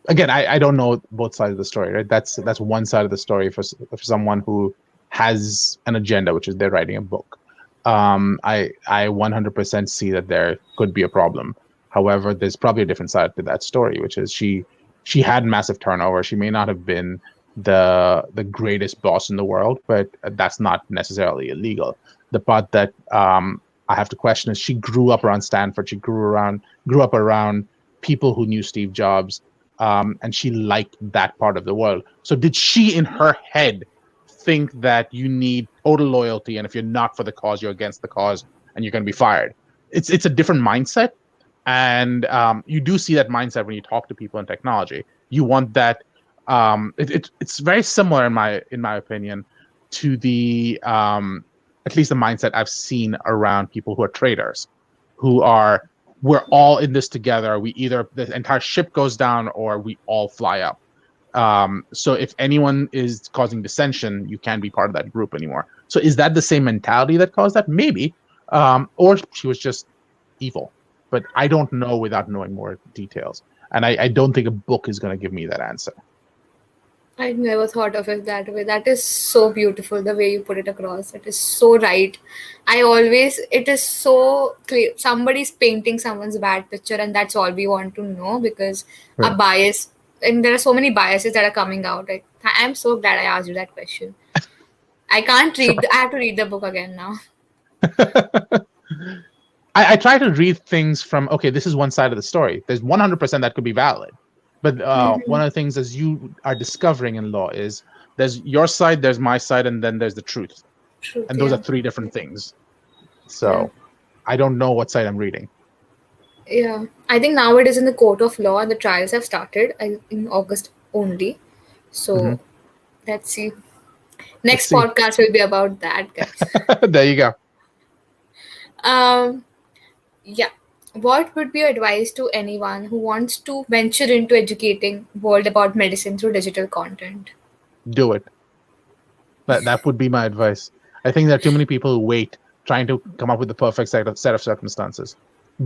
[SPEAKER 1] again, I don't know both sides of the story, right? That's one side of the story for someone who has an agenda, which is they're writing a book. I 100% see that there could be a problem. However, there's probably a different side to that story, which is she had massive turnover. She may not have been the greatest boss in the world, but that's not necessarily illegal. The part that I have to question is she grew up around Stanford. She grew up around people who knew Steve Jobs, and she liked that part of the world. So did she, in her head, think that you need total loyalty, and if you're not for the cause, you're against the cause, and you're going to be fired? It's a different mindset, and you do see that mindset when you talk to people in technology. You want that. It's very similar in my opinion to the at least the mindset I've seen around people who are traders, who are, we're all in this together. We either the entire ship goes down or we all fly up. So if anyone is causing dissension, you can't be part of that group anymore. So is that the same mentality that caused that? Maybe. Or she was just evil. But I don't know without knowing more details. And I don't think a book is going to give me that answer.
[SPEAKER 2] I never thought of it that way. That is so beautiful the way you put it across. It is so right. It is so clear. Somebody's painting someone's bad picture, and that's all we want to know because a
[SPEAKER 1] Right.
[SPEAKER 2] bias, and there are so many biases that are coming out. I'm so glad I asked you that question. I can't
[SPEAKER 1] Sure.
[SPEAKER 2] read, I have to read the book again now.
[SPEAKER 1] I try to read things from, okay, this is one side of the story. There's 100% that could be valid. But one
[SPEAKER 2] Hmm.
[SPEAKER 1] of the things as you are discovering in law is there's your side, there's my side, and then there's the truth.
[SPEAKER 2] Truth,
[SPEAKER 1] And those are
[SPEAKER 2] yeah.
[SPEAKER 1] three different things.
[SPEAKER 2] Yeah.
[SPEAKER 1] So I don't know what side I'm reading.
[SPEAKER 2] Yeah. I think now it is in the court of law and the trials have started in August only.
[SPEAKER 1] Hmm.
[SPEAKER 2] So let's see.
[SPEAKER 1] Let's
[SPEAKER 2] Next
[SPEAKER 1] see.
[SPEAKER 2] podcast will be about that, guys.
[SPEAKER 1] There you go.
[SPEAKER 2] Um, yeah. What would be your advice to anyone who wants to venture into educating world about medicine through digital content?
[SPEAKER 1] Do it. That would be my advice. I think there are too many people who wait trying to come up with the perfect set of circumstances.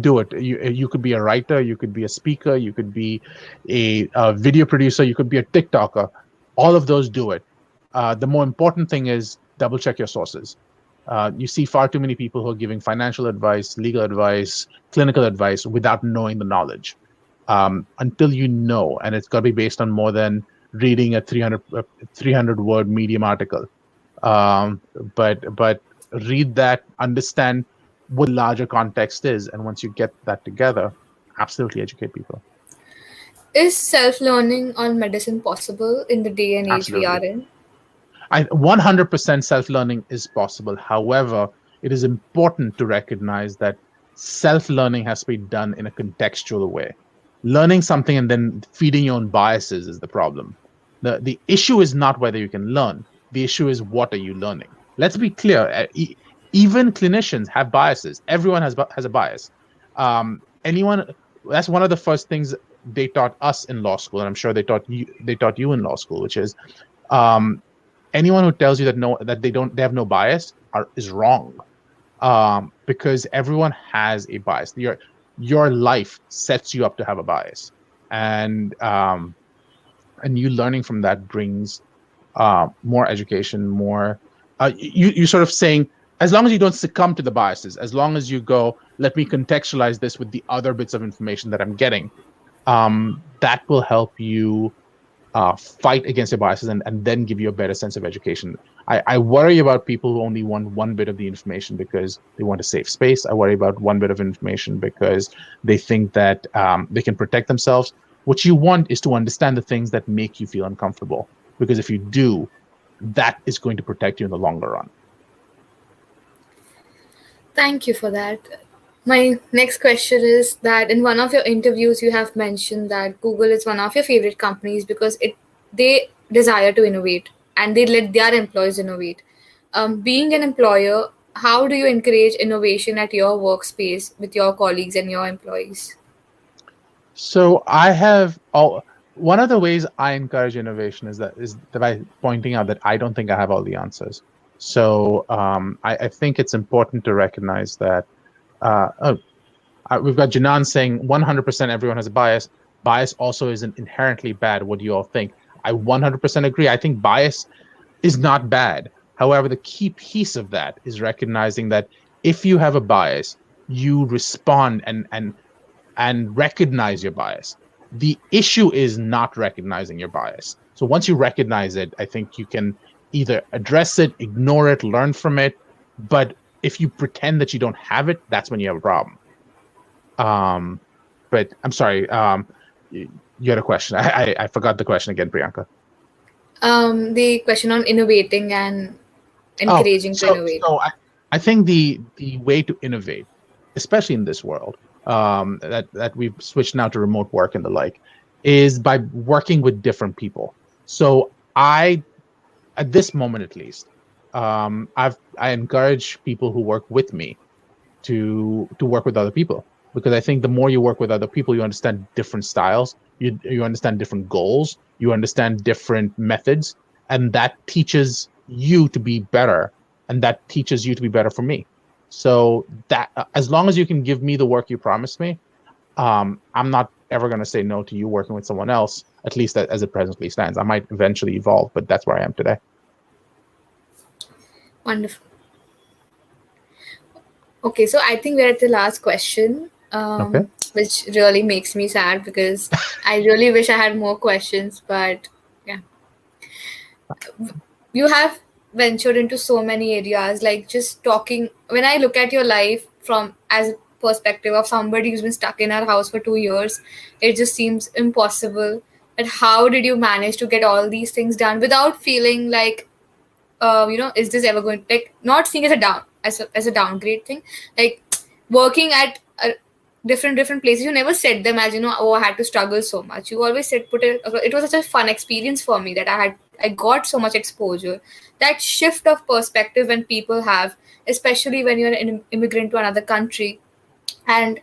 [SPEAKER 1] Do it. You could be a writer, you could be a speaker, you could be a video producer, you could be a TikToker. All of those do it. The more important thing is double check your sources. You see far too many people who are giving financial advice, legal advice, clinical advice without knowing the knowledge. Until you know, and it's got to be based on more than reading a 300 word Medium article. Um, but read that, understand what larger context is, and once you get that together, absolutely educate people.
[SPEAKER 2] Is self learning on medicine possible in the day and age we
[SPEAKER 1] Absolutely.
[SPEAKER 2] are in?
[SPEAKER 1] 100% self-learning is possible. However, it is important to recognize that self-learning has to be done in a contextual way. Learning something and then feeding your own biases is the problem. The issue is not whether you can learn. The issue is what are you learning. Let's be clear. Even clinicians have biases. Everyone has a bias. Anyone. That's one of the first things they taught us in law school, and I'm sure they taught you in law school, which is um, anyone who tells you that they have no bias is wrong, because everyone has a bias. Your life sets you up to have a bias, and you learning from that brings more education, more you sort of saying, as long as you don't succumb to the biases, as long as you go, let me contextualize this with the other bits of information that I'm getting, that will help you fight against your biases, and then give you a better sense of education. I worry about people who only want one bit of the information because they want a safe space. I worry about one bit of information because they think that they can protect themselves. What you want is to understand the things that make you feel uncomfortable, because if you do, that is going to protect you in the longer run.
[SPEAKER 2] Thank you for that. My next question is that in one of your interviews, you have mentioned that Google is one of your favorite companies because they desire to innovate and they let their employees innovate. Being an employer, how do you encourage innovation at your workspace with your colleagues and your employees?
[SPEAKER 1] So I have all one of the ways I encourage innovation is that by pointing out that I don't think I have all the answers. So I think it's important to recognize that we've got Janan saying 100% everyone has a bias. Bias also isn't inherently bad. What do you all think? I 100% agree. I think bias is not bad. However, the key piece of that is recognizing that if you have a bias, you respond and recognize your bias. The issue is not recognizing your bias. So once you recognize it, I think you can either address it, ignore it, learn from it. But if you pretend that you don't have it, that's when you have a problem. Um, but I'm sorry. You had a question. I forgot the question again, Priyanka.
[SPEAKER 2] The question on innovating and
[SPEAKER 1] Oh,
[SPEAKER 2] encouraging to
[SPEAKER 1] so
[SPEAKER 2] innovate.
[SPEAKER 1] so I think the way to innovate, especially in this world, that we've switched now to remote work and the like, is by working with different people. So at this moment at least, I encourage people who work with me to work with other people, because I think the more you work with other people, you understand different styles, you understand different goals, you understand different methods, and that teaches you to be better, and that teaches you to be better for me. So that as long as you can give me the work you promised me, I'm not ever going to say no to you working with someone else, at least as it presently stands. I might eventually evolve, but that's where I am today.
[SPEAKER 2] Wonderful. Okay, so I think we're at the last question,
[SPEAKER 1] Okay.
[SPEAKER 2] which really makes me sad because I really wish I had more questions. But yeah, you have ventured into so many areas. Like just talking, when I look at your life from as a perspective of somebody who's been stuck in our house for 2 years, it just seems impossible. But how did you manage to get all these things done without feeling like is this ever going like not seeing as a downgrade thing, like working at different places. You never said them as oh, I had to struggle so much. You always said it was such a fun experience for me that I got so much exposure. That shift of perspective when people have, especially when you're an immigrant to another country, and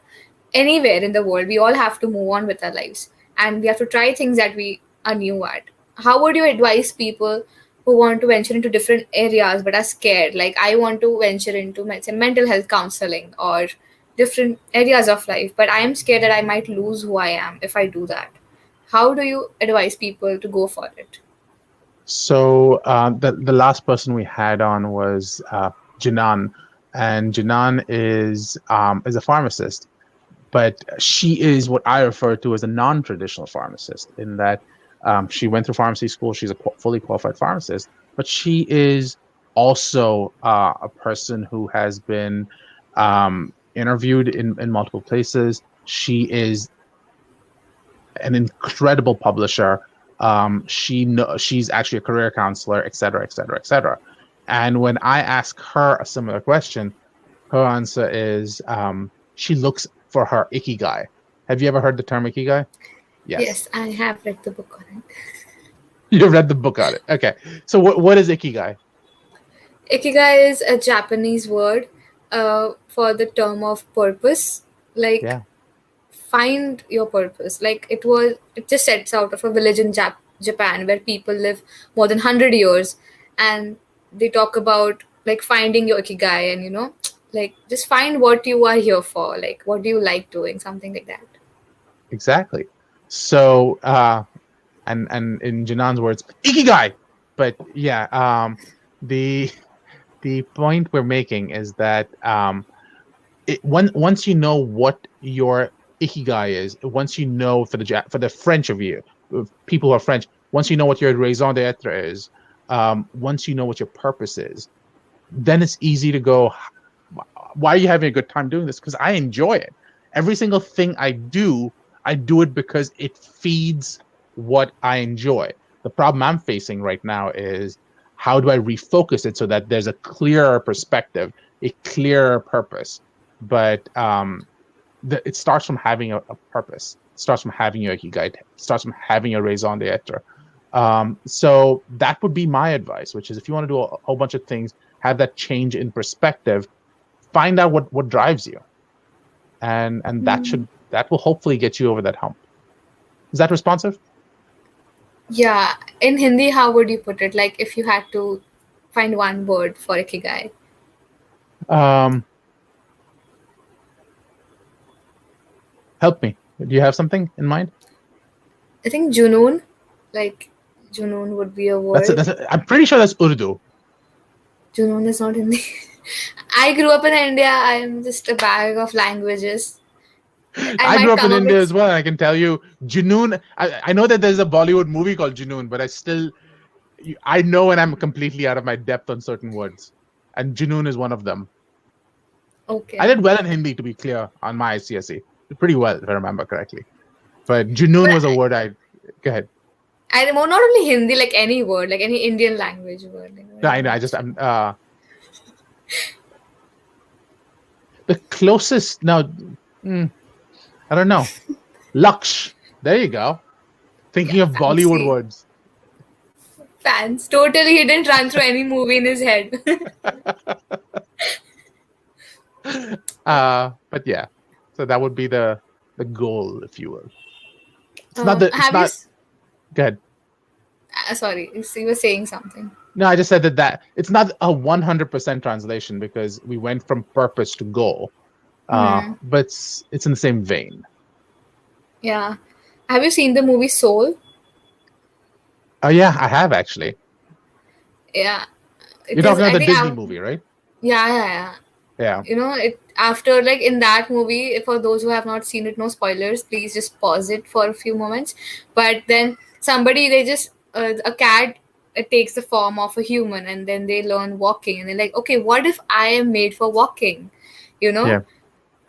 [SPEAKER 2] anywhere in the world, we all have to move on with our lives and we have to try things that we are new at. How would you advise people who want to venture into different areas but are scared? Like, I want to venture into, say, mental health counseling or different areas of life, but I am scared that I might lose who I am if I do that. How do you advise people to go for it?
[SPEAKER 1] So the last person we had on was Janan, and Janan is a pharmacist, but she is what I refer to as a non-traditional pharmacist, in that she went through pharmacy school. She's a fully qualified pharmacist, but she is also a person who has been interviewed in multiple places. She is an incredible publisher. She's actually a career counselor, et cetera, et cetera, et cetera. And when I ask her a similar question, her answer is she looks for her Ikigai. Have you ever heard the term Ikigai?
[SPEAKER 2] Yes, I have read the book on it.
[SPEAKER 1] You've read the book on it. Okay. So what is Ikigai?
[SPEAKER 2] Ikigai is a Japanese word for the term of purpose. Like,
[SPEAKER 1] Yeah.
[SPEAKER 2] find your purpose. Like, it just sets out of a village in Japan where people live more than 100 years, and they talk about like finding your Ikigai, and like just find what you are here for. Like, what do you like doing? Something like that.
[SPEAKER 1] Exactly. So and in Janan's words, Ikigai. But yeah, the the point we're making is that once you know what your Ikigai is, once you know, for the French of you, people who are French, once you know what your raison d'être is, once you know what your purpose is, then it's easy to go, why are you having a good time doing this? Because I enjoy it. Every single thing I do it because it feeds what I enjoy. The problem I'm facing right now is, how do I refocus it so that there's a clearer perspective, a clearer purpose? But it starts from having a purpose. It starts from having your Ikigai. It starts from having a raison d'être. So that would be my advice, which is, if you want to do a whole bunch of things, have that change in perspective, find out what drives you, and that will hopefully get you over that hump. Is that responsive?
[SPEAKER 2] Yeah. In Hindi, how would you put it? Like, if you had to find one word for Ikigai.
[SPEAKER 1] Help me. Do you have something in mind?
[SPEAKER 2] I think Junoon. Like, Junoon would be a word.
[SPEAKER 1] I'm pretty sure that's Urdu.
[SPEAKER 2] Junoon is not Hindi. I grew up in India. I'm just a bag of languages.
[SPEAKER 1] I grew up in India as well, and I can tell you, Junoon. I know that there's a Bollywood movie called Junoon, but I know when I'm completely out of my depth on certain words, and Junoon is one of them.
[SPEAKER 2] Okay.
[SPEAKER 1] I did well in Hindi, to be clear, on my ICSE. Pretty well, if I remember correctly. But Junoon was a word Go ahead.
[SPEAKER 2] I know not only Hindi, like any word, like any Indian language word.
[SPEAKER 1] No, I know. The closest now. I don't know. Laksh. There you go. Thinking of Bollywood words.
[SPEAKER 2] Fans. Totally, he didn't run through any movie in his head.
[SPEAKER 1] But yeah. So that would be the goal, if you will. It's not. Go ahead.
[SPEAKER 2] Sorry, you were saying something.
[SPEAKER 1] No, I just said that it's not a 100% translation, because we went from purpose to goal. But it's in the same vein.
[SPEAKER 2] Yeah. Have you seen the movie Soul?
[SPEAKER 1] Oh yeah, I have actually.
[SPEAKER 2] Yeah.
[SPEAKER 1] You're
[SPEAKER 2] It is,
[SPEAKER 1] talking about
[SPEAKER 2] I
[SPEAKER 1] the
[SPEAKER 2] think,
[SPEAKER 1] Disney movie, right?
[SPEAKER 2] yeah, yeah, yeah.
[SPEAKER 1] Yeah,
[SPEAKER 2] It after, like, in that movie, for those who have not seen it, no spoilers, please just pause it for a few moments. But then somebody, they just a cat, it takes the form of a human, and then they learn walking, and they're like, okay, what if I am made for walking, you know
[SPEAKER 1] yeah,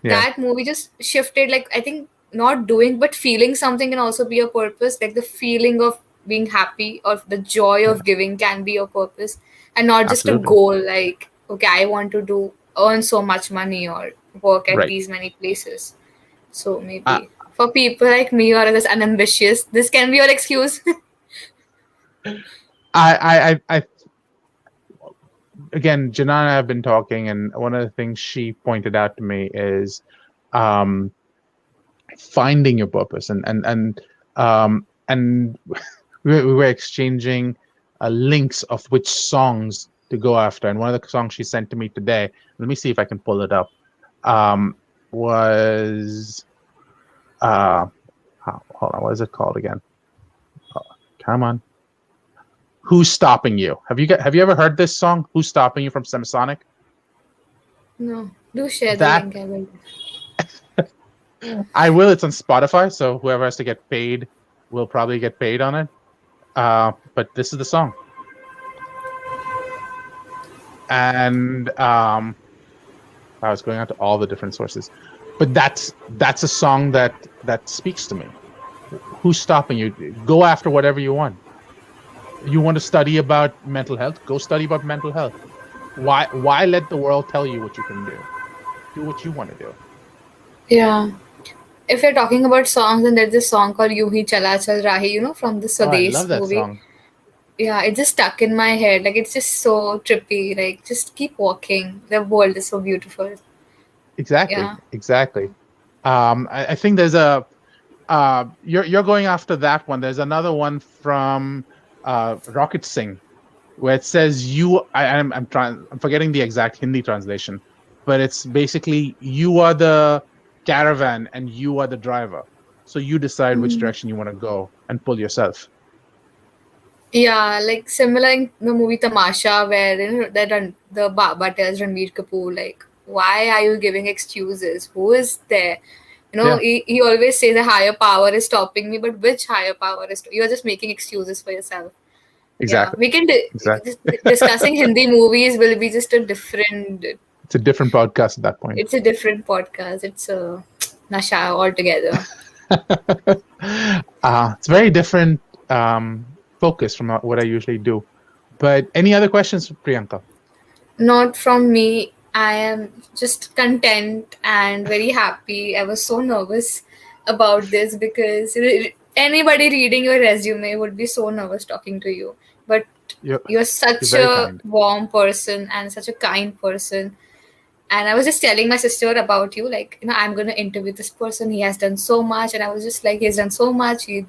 [SPEAKER 1] yeah,
[SPEAKER 2] that movie just shifted, like, I think not doing but feeling something can also be a purpose, like the feeling of being happy or the joy
[SPEAKER 1] yeah.
[SPEAKER 2] of giving can be a purpose, and not just a
[SPEAKER 1] Absolutely.
[SPEAKER 2] goal, like, okay, I want to do earn so much money or work at
[SPEAKER 1] Right.
[SPEAKER 2] these many places. So
[SPEAKER 1] Uh,
[SPEAKER 2] maybe for people like me or others unambitious, this can be your excuse.
[SPEAKER 1] I again, Janana and I have been talking, and one of the things she pointed out to me is um, finding your purpose, and we were exchanging links of which songs to go after, and one of the songs she sent to me today. Let me see if I can pull it up. Um, was hold on, what is it called again? Oh, come on. Who's Stopping You? Have you ever heard this song? Who's Stopping You from Semisonic?
[SPEAKER 2] No, do share the
[SPEAKER 1] That
[SPEAKER 2] link, I will.
[SPEAKER 1] I will. It's on Spotify, so whoever has to get paid will probably get paid on it. But this is the song, and I was going out to all the different sources, but that's a song that speaks to me. Who's stopping you? Go after whatever you want. You want to study about mental health? Go study about mental health. Why let the world tell you what you can do? Do what you want to do.
[SPEAKER 2] Yeah. If you're talking about songs, then there's this song called "Yu Hi Chala Chal Rahi," from the
[SPEAKER 1] Oh, I love
[SPEAKER 2] Swadesh
[SPEAKER 1] that
[SPEAKER 2] movie.
[SPEAKER 1] song.
[SPEAKER 2] Yeah, it just stuck in my head. Like, it's just so trippy. Like, just keep walking. The world is so beautiful.
[SPEAKER 1] Exactly,
[SPEAKER 2] Yeah.
[SPEAKER 1] exactly. I think there's a you're going after that one. There's another one from Rocket Singh where it says you. I'm forgetting the exact Hindi translation, but it's basically you are the caravan and you are the driver. So you decide which
[SPEAKER 2] Mm.
[SPEAKER 1] direction you want to go and pull yourself.
[SPEAKER 2] Yeah, like similar in the movie Tamasha, where the Baba tells Ranveer Kapoor, like, why are you giving excuses? Who is there?
[SPEAKER 1] Yeah,
[SPEAKER 2] He always says the higher power is stopping me, but which higher power is? You're just making excuses for yourself. Yeah,
[SPEAKER 1] exactly,
[SPEAKER 2] we can
[SPEAKER 1] exactly.
[SPEAKER 2] just discussing Hindi movies will be just a different.
[SPEAKER 1] It's a different podcast at that point.
[SPEAKER 2] It's a different podcast. It's a Nasha altogether.
[SPEAKER 1] It's very different focus from what I usually do. But any other questions, Priyanka?
[SPEAKER 2] Not from me. I am just content and very happy. I was so nervous about this because anybody reading your resume would be so nervous talking to you. But
[SPEAKER 1] You're
[SPEAKER 2] you're
[SPEAKER 1] you're
[SPEAKER 2] such
[SPEAKER 1] very
[SPEAKER 2] a
[SPEAKER 1] kind.
[SPEAKER 2] warm person and such a kind person. And I was just telling my sister about you, like, I'm gonna interview this person. He has done so much, and I was just like, he's done so much. He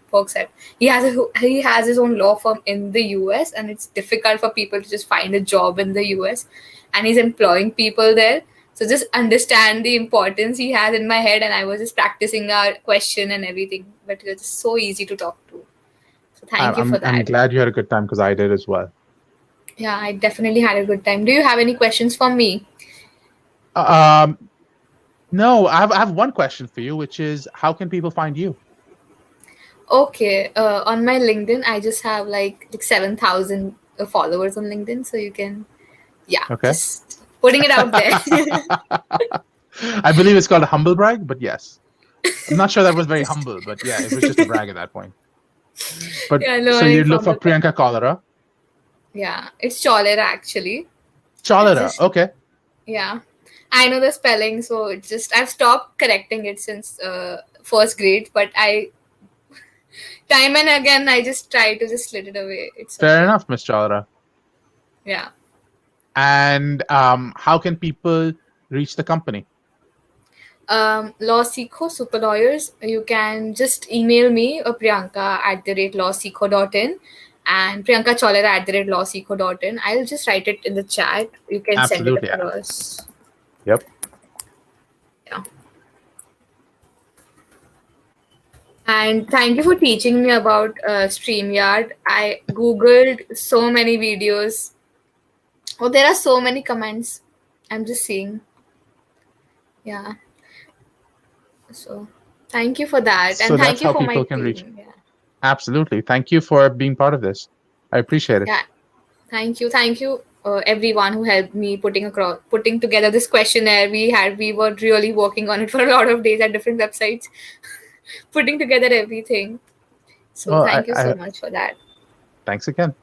[SPEAKER 2] has his own law firm in the US, and it's difficult for people to just find a job in the US, and he's employing people there. So just understand the importance he has in my head, and I was just practicing our question and everything. But it was just so easy to talk to. So thank you for
[SPEAKER 1] I'm
[SPEAKER 2] that.
[SPEAKER 1] glad you had a good time because I did as well.
[SPEAKER 2] Yeah, I definitely had a good time. Do you have any questions for me?
[SPEAKER 1] Um, no, I have one question for you, which is how can people find you?
[SPEAKER 2] Okay, on my LinkedIn, I just have like 7,000 followers on LinkedIn, so you can, yeah,
[SPEAKER 1] Okay.
[SPEAKER 2] just putting it out there.
[SPEAKER 1] I believe it's called a humble brag, but yes. I'm not sure that was very humble, but yeah, it was just a brag at that point. But
[SPEAKER 2] Yeah,
[SPEAKER 1] so you
[SPEAKER 2] learning
[SPEAKER 1] look
[SPEAKER 2] from
[SPEAKER 1] for
[SPEAKER 2] the best.
[SPEAKER 1] Priyanka Cholera.
[SPEAKER 2] Yeah, it's Cholera actually. It's
[SPEAKER 1] Cholera,
[SPEAKER 2] just,
[SPEAKER 1] okay.
[SPEAKER 2] yeah, I know the spelling, so it's just I've stopped correcting it since first grade, but time and again I just try to just slit it away. It's
[SPEAKER 1] Fair
[SPEAKER 2] okay.
[SPEAKER 1] enough, Miss Cholera.
[SPEAKER 2] Yeah.
[SPEAKER 1] And how can people reach the company?
[SPEAKER 2] Law Seco Super Lawyers, you can just email me Priyanka at the rate lawseco.in and Priyanka Cholera at the rate lawseco.in. I'll just write it in the chat. You can send it
[SPEAKER 1] Absolutely. Yeah.
[SPEAKER 2] across.
[SPEAKER 1] Yep.
[SPEAKER 2] Yeah. And thank you for teaching me about StreamYard. I googled so many videos. Oh, there are so many comments. I'm just seeing. Yeah. So thank you for that,
[SPEAKER 1] So
[SPEAKER 2] and
[SPEAKER 1] that's
[SPEAKER 2] thank you
[SPEAKER 1] how
[SPEAKER 2] for my
[SPEAKER 1] people can reach.
[SPEAKER 2] team. Yeah.
[SPEAKER 1] Absolutely. Thank you for being part of this. I appreciate it.
[SPEAKER 2] Yeah. Thank you, everyone who helped me putting together this questionnaire. We were really working on it for a lot of days at different websites, putting together everything. So
[SPEAKER 1] Well,
[SPEAKER 2] thank you so much for that.
[SPEAKER 1] thanks again.